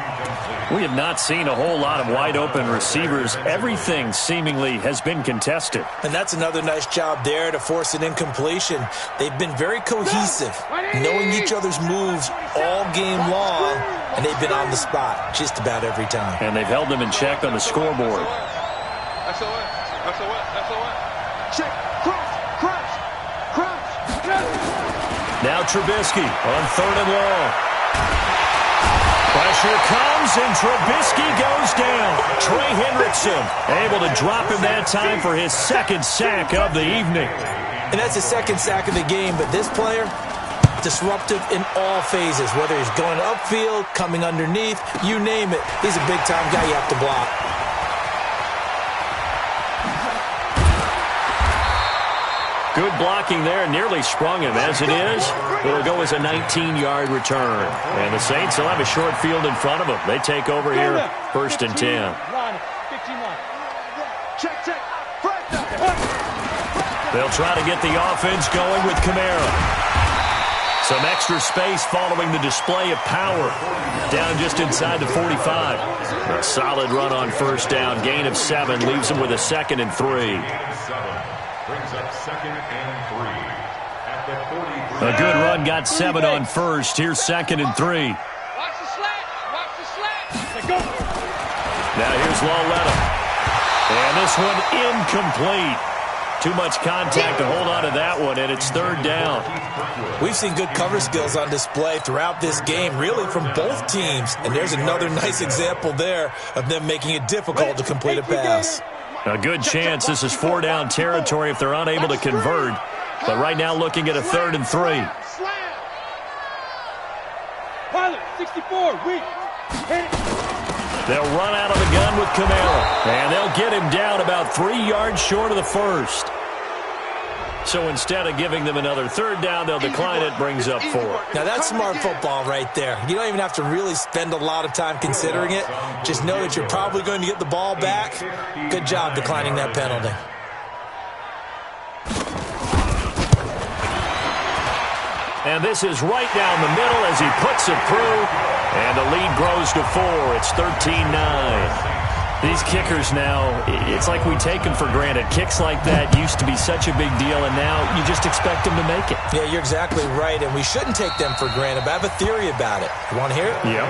We have not seen a whole lot of wide-open receivers. Everything seemingly has been contested. And that's another nice job there to force an incompletion. They've been very cohesive, knowing each other's moves all game long, and they've been on the spot just about every time. And they've held them in check on the scoreboard. Check. Cross. Now Trubisky on 3rd and long. Pressure comes, and Trubisky goes down. Trey Hendrickson able to drop him that time for his 2nd sack of the evening. And that's the 2nd sack of the game, but this player, disruptive in all phases, whether he's going upfield, coming underneath, you name it. He's a big-time guy you have to block. Good blocking there, nearly sprung him. As it is, it'll go as a 19-yard return. And the Saints will have a short field in front of them. They take over here, 1st and 10. They'll try to get the offense going with Kamara. Some extra space following the display of power. Down just inside the 45. A solid run on 1st down. Gain of 7 leaves them with a 2nd and 3. Brings up 2nd and 3 at the 43. A good run got 7 on 1st. Here's 2nd and 3. Watch the slant. Watch the slant. Go. Now here's Lawletta. And this one incomplete. Too much contact to hold on to that one, and it's third down. We've seen good cover skills on display throughout this game, really from both teams. And there's another nice example there of them making it difficult to complete a pass. A good chance this is 4-down territory if they're unable to convert. But right now looking at a 3rd and 3. Pilot, 64, weak. Hit it. They'll run out of the gun with Kamara. And they'll get him down about 3 yards short of the first. So instead of giving them another 3rd down, they'll decline it, brings up 4. Now that's smart football right there. You don't even have to really spend a lot of time considering it. Just know that you're probably going to get the ball back. Good job declining that penalty. And this is right down the middle as he puts it through. And the lead grows to 4. It's 13-9. These kickers now, it's like we take them for granted. Kicks like that used to be such a big deal, and now you just expect them to make it. Yeah, you're exactly right, and we shouldn't take them for granted, but I have a theory about it. You want to hear it? Yeah.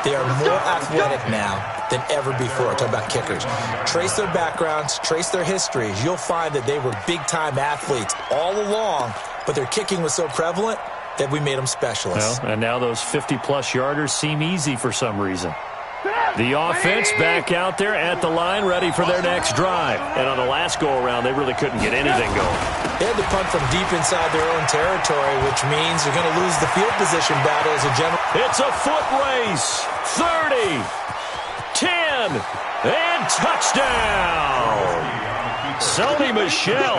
They are more athletic now than ever before. Talk about kickers. Trace their backgrounds, trace their histories. You'll find that they were big-time athletes all along, but their kicking was so prevalent that we made them specialists. Well, and now those 50-plus yarders seem easy for some reason. The offense back out there at the line, ready for their next drive. And on the last go-around, they really couldn't get anything going. They had to punt from deep inside their own territory, which means they're going to lose the field position battle as a general. It's a foot race. 30, 10, and touchdown. Sony Michel,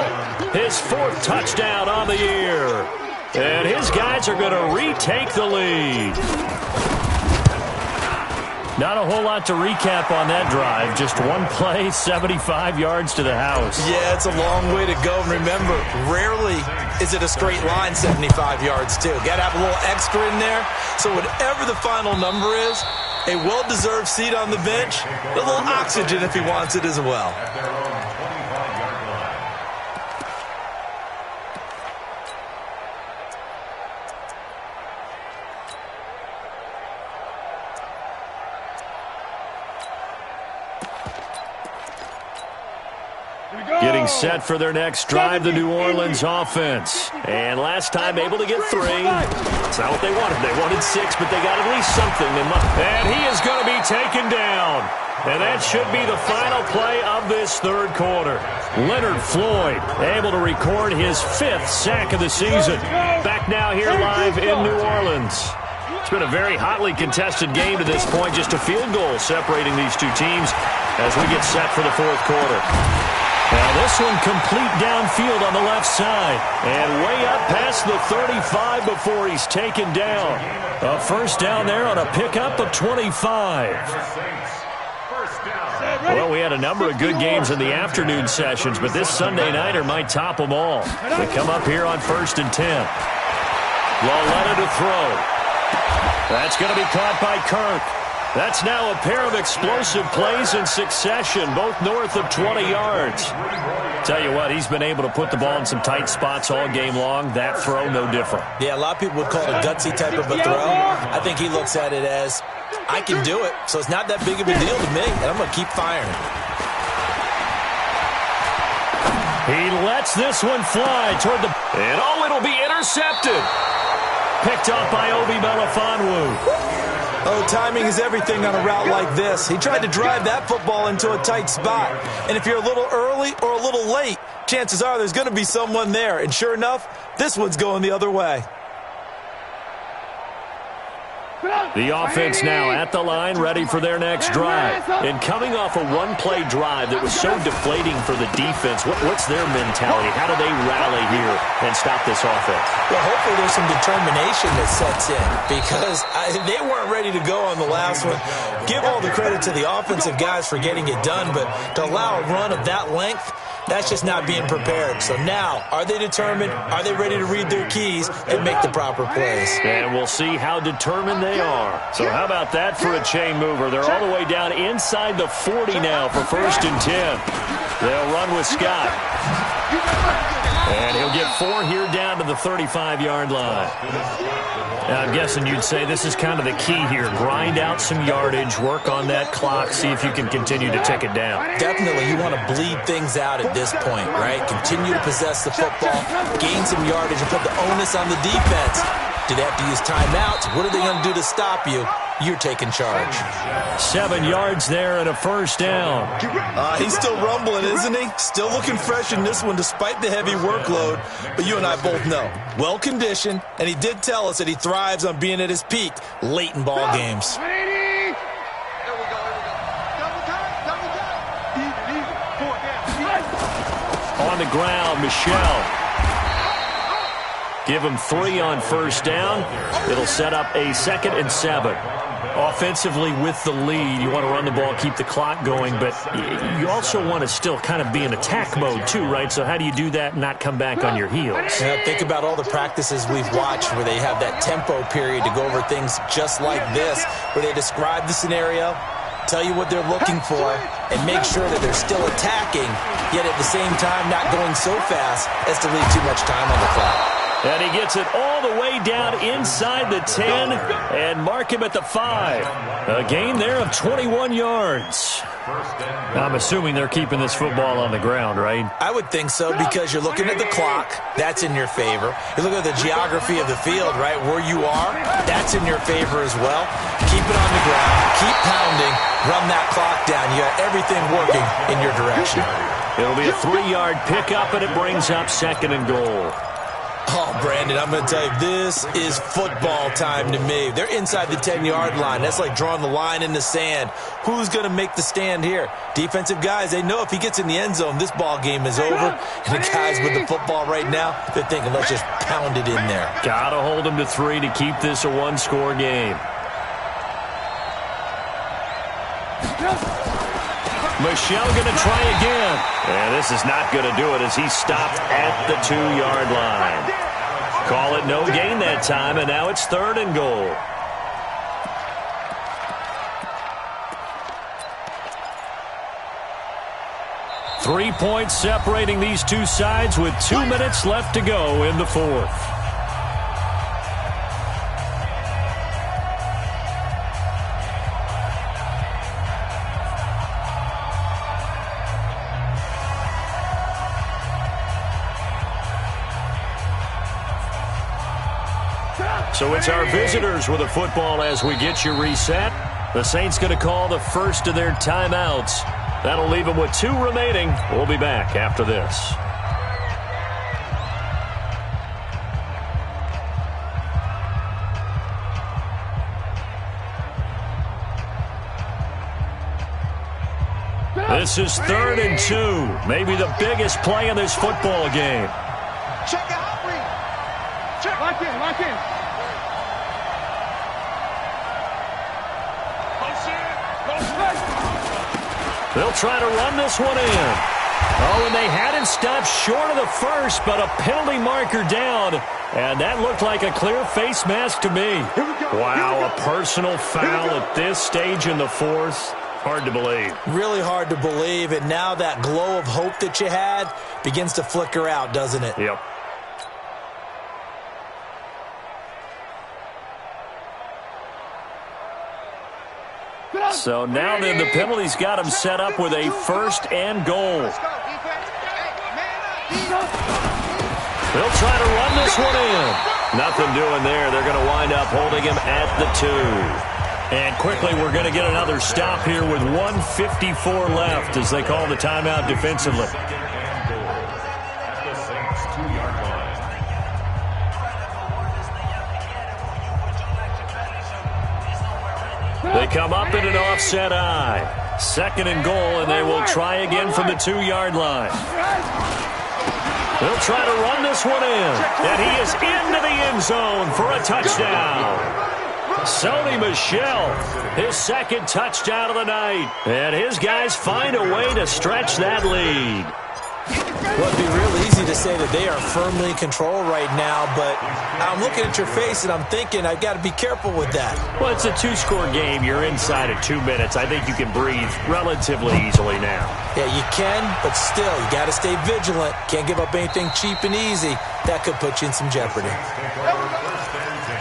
his 4th touchdown on the year. And his guys are going to retake the lead. Not a whole lot to recap on that drive. Just one play, 75 yards to the house. Yeah, it's a long way to go. And remember, rarely is it a straight line 75 yards, too. Got to have a little extra in there. So whatever the final number is, a well-deserved seat on the bench, a little oxygen if he wants it as well. Getting set for their next drive, the New Orleans offense. And last time able to get 3. That's not what they wanted. They wanted 6, but they got at least something. And he is going to be taken down. And that should be the final play of this 3rd quarter. Leonard Floyd able to record his 5th sack of the season. Back now here live in New Orleans. It's been a very hotly contested game to this point. Just a field goal separating these two teams as we get set for the 4th quarter. Now this one complete downfield on the left side. And way up past the 35 before he's taken down. A 1st down there on a pickup of 25. Well, we had a number of good games in the afternoon sessions, but this Sunday nighter might top them all. They come up here on 1st and 10. Lawletta to throw. That's going to be caught by Kirk. That's now a pair of explosive plays in succession, both north of 20 yards. Tell you what, he's been able to put the ball in some tight spots all game long. That throw, no different. Yeah, a lot of people would call it a gutsy type of a throw. I think he looks at it as, I can do it, so it's not that big of a deal to me, and I'm going to keep firing. He lets this one fly toward the... And it'll be intercepted. Picked off by Obi Melifonwu. Oh, timing is everything on a route like this. He tried to drive that football into a tight spot. And if you're a little early or a little late, chances are there's going to be someone there. And sure enough, this one's going the other way. The offense now at the line, ready for their next drive. And coming off a one-play drive that was so deflating for the defense, what's their mentality? How do they rally here and stop this offense? Well, hopefully there's some determination that sets in because they weren't ready to go on the last one. Give all the credit to the offensive guys for getting it done, but to allow a run of that length, that's just not being prepared. So now, are they determined? Are they ready to read their keys and make the proper plays? And we'll see how determined they are. So how about that for a chain mover? They're all the way down inside the 40 now for 1st and 10. They'll run with Scott. And he'll get 4 here down to the 35-yard line. Now, I'm guessing you'd say this is kind of the key here. Grind out some yardage, work on that clock, see if you can continue to tick it down. Definitely, you want to bleed things out at this point, right? Continue to possess the football, gain some yardage, and put the onus on the defense. Do they have to use timeouts? What are they going to do to stop you? You're taking charge. 7 yards there and a first down. He's still rumbling, isn't he? Still looking fresh in this one despite the heavy workload. But you and I both know, well-conditioned, and he did tell us that he thrives on being at his peak late in ball games. On the ground, Michelle. Give him 3 on first down. It'll set up a 2nd and 7. Offensively with the lead, you want to run the ball, keep the clock going, but you also want to still kind of be in attack mode too, right? So how do you do that and not come back on your heels? Yeah, think about all the practices we've watched where they have that tempo period to go over things just like this, where they describe the scenario, tell you what they're looking for, and make sure that they're still attacking, yet at the same time not going so fast as to leave too much time on the clock. And he gets it all the way down inside the 10 and mark him at the 5. A gain there of 21 yards. I'm assuming they're keeping this football on the ground, right? I would think so because you're looking at the clock. That's in your favor. You look at the geography of the field, right, where you are. That's in your favor as well. Keep it on the ground. Keep pounding. Run that clock down. You got everything working in your direction. It'll be a 3-yard pickup, and it brings up 2nd and goal. Oh, Brandon, I'm going to tell you, this is football time to me. They're inside the 10-yard line. That's like drawing the line in the sand. Who's going to make the stand here? Defensive guys, they know if he gets in the end zone, this ball game is over. And the guys with the football right now, they're thinking, let's just pound it in there. Got to hold them to 3 to keep this a 1-score game. Michelle going to try again. And this is not going to do it as he stopped at the 2-yard line. Call it no gain that time, and now it's 3rd and goal. Three points separating these two sides with 2 minutes left to go in the 4th. So it's our visitors with a football as we get you reset. The Saints going to call the first of their timeouts. That'll leave them with 2 remaining. We'll be back after this. This is 3rd and 2. Maybe the biggest play in this football game. Check out, read. Check. Lock in, lock in. They'll try to run this one in. Oh, and they had him stopped short of the first, but a penalty marker down. And that looked like a clear face mask to me. Wow, a personal foul at this stage in the 4th. Hard to believe. Really hard to believe, and now that glow of hope that you had begins to flicker out, doesn't it? Yep. So now then the penalty's got him set up with a 1st and goal. They'll try to run this one in. Nothing doing there. They're going to wind up holding him at the 2. And quickly we're going to get another stop here with 1:54 left as they call the timeout defensively. They come up in an offset eye. 2nd and goal, and they will try again from the 2-yard line. They'll try to run this one in. And he is into the end zone for a touchdown. Sony Michel, his 2nd touchdown of the night. And his guys find a way to stretch that lead. Well, it'd be real easy to to say that they are firmly in control right now, but I'm looking at your face and I'm thinking I've got to be careful with that. Well, it's a 2-score game. You're inside of 2 minutes. I think you can breathe relatively easily now. Yeah, you can, but still, you got to stay vigilant. Can't give up anything cheap and easy. That could put you in some jeopardy. First and 10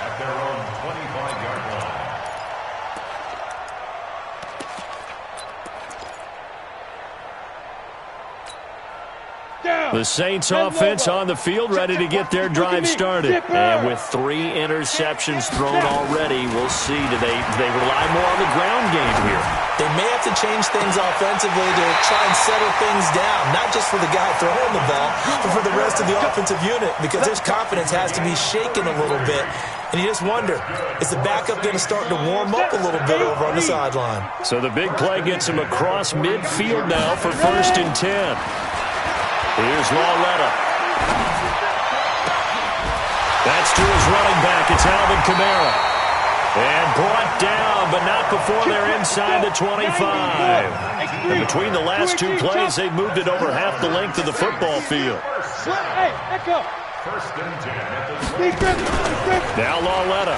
at their own 25-yard line. The Saints offense on the field, ready to get their drive started. And with 3 interceptions thrown already, we'll see. Do they rely more on the ground game here? They may have to change things offensively to try and settle things down, not just for the guy throwing the ball, but for the rest of the offensive unit, because his confidence has to be shaken a little bit. And you just wonder, is the backup going to start to warm up a little bit over on the sideline? So the big play gets him across midfield now for 1st and 10. Here's Lawletta. That's to his running back. It's Alvin Kamara. And brought down, but not before they're inside the 25. And between the last 2 plays, they've moved it over half the length of the football field. Hey, echo. First and 10 at the Now Lawletta.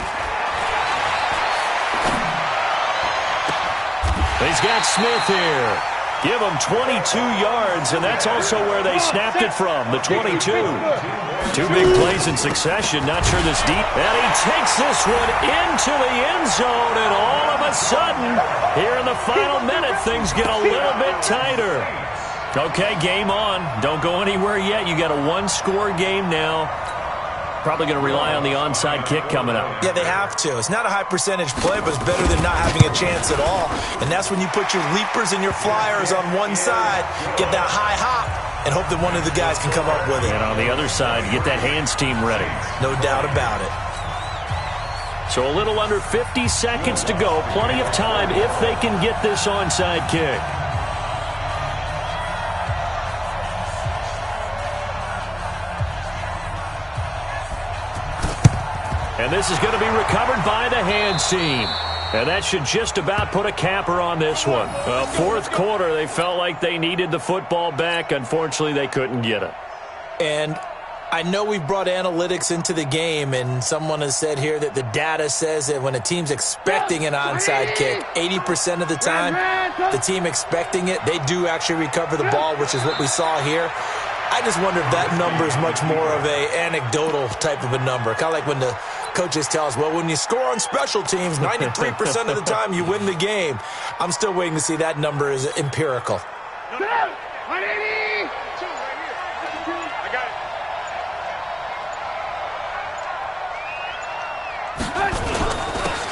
He's got Smith here. Give him 22 yards, and that's also where they snapped it from, the 22. 2 big plays in succession, not sure this deep. And he takes this one into the end zone, and all of a sudden, here in the final minute, things get a little bit tighter. Okay, game on. Don't go anywhere yet. You got a 1-score game now. Probably going to rely on the onside kick coming up. Yeah, they have to. It's not a high-percentage play, but it's better than not having a chance at all. And that's when you put your leapers and your flyers on one side, get that high hop, and hope that one of the guys can come up with it. And on the other side, get that hands team ready. No doubt about it. So a little under 50 seconds to go. Plenty of time if they can get this onside kick. And this is going to be recovered by the hands team. And that should just about put a capper on this one. Well, 4th quarter, they felt like they needed the football back. Unfortunately, they couldn't get it. And I know we've brought analytics into the game, and someone has said here that the data says that when a team's expecting an onside kick, 80% of the time, the team expecting it, they do actually recover the ball, which is what we saw here. I just wonder if that number is much more of a anecdotal type of a number. Kind of like when the coaches tell us, well, when you score on special teams, 93% of the time you win the game. I'm still waiting to see that number is empirical.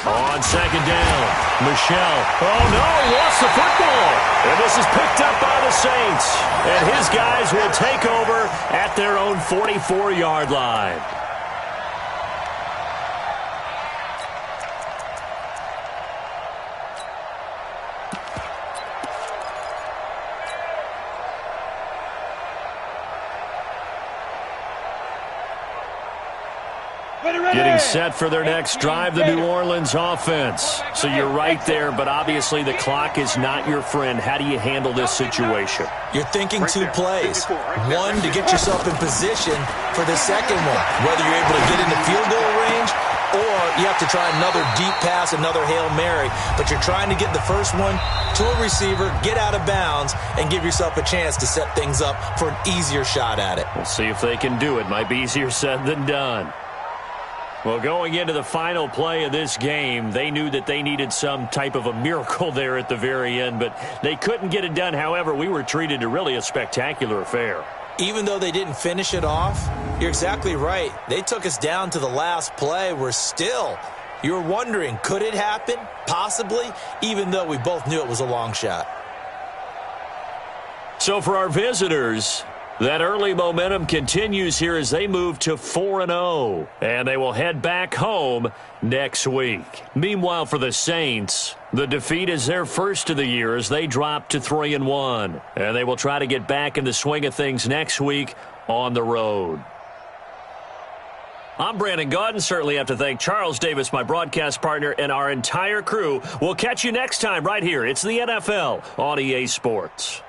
On 2nd down, Michelle. Oh, no, lost the football. And this is picked up by the Saints. And his guys will take over at their own 44-yard line. Getting set for their next drive, the New Orleans offense. So you're right there, but obviously the clock is not your friend. How do you handle this situation? You're thinking 2 plays. One, to get yourself in position for the second one, whether you're able to get into field goal range or you have to try another deep pass, another Hail Mary. But you're trying to get the first one to a receiver, get out of bounds, and give yourself a chance to set things up for an easier shot at it. We'll see if they can do it. Might be easier said than done. Well, going into the final play of this game, they knew that they needed some type of a miracle there at the very end, but they couldn't get it done. However, we were treated to really a spectacular affair. Even though they didn't finish it off, you're exactly right. They took us down to the last play. We're still, you were wondering, could it happen? Possibly, even though we both knew it was a long shot. So for our visitors, that early momentum continues here as they move to 4-0, and they will head back home next week. Meanwhile, for the Saints, the defeat is their first of the year as they drop to 3-1, and they will try to get back in the swing of things next week on the road. I'm Brandon Gaudin. Certainly have to thank Charles Davis, my broadcast partner, and our entire crew. We'll catch you next time right here. It's the NFL on EA Sports.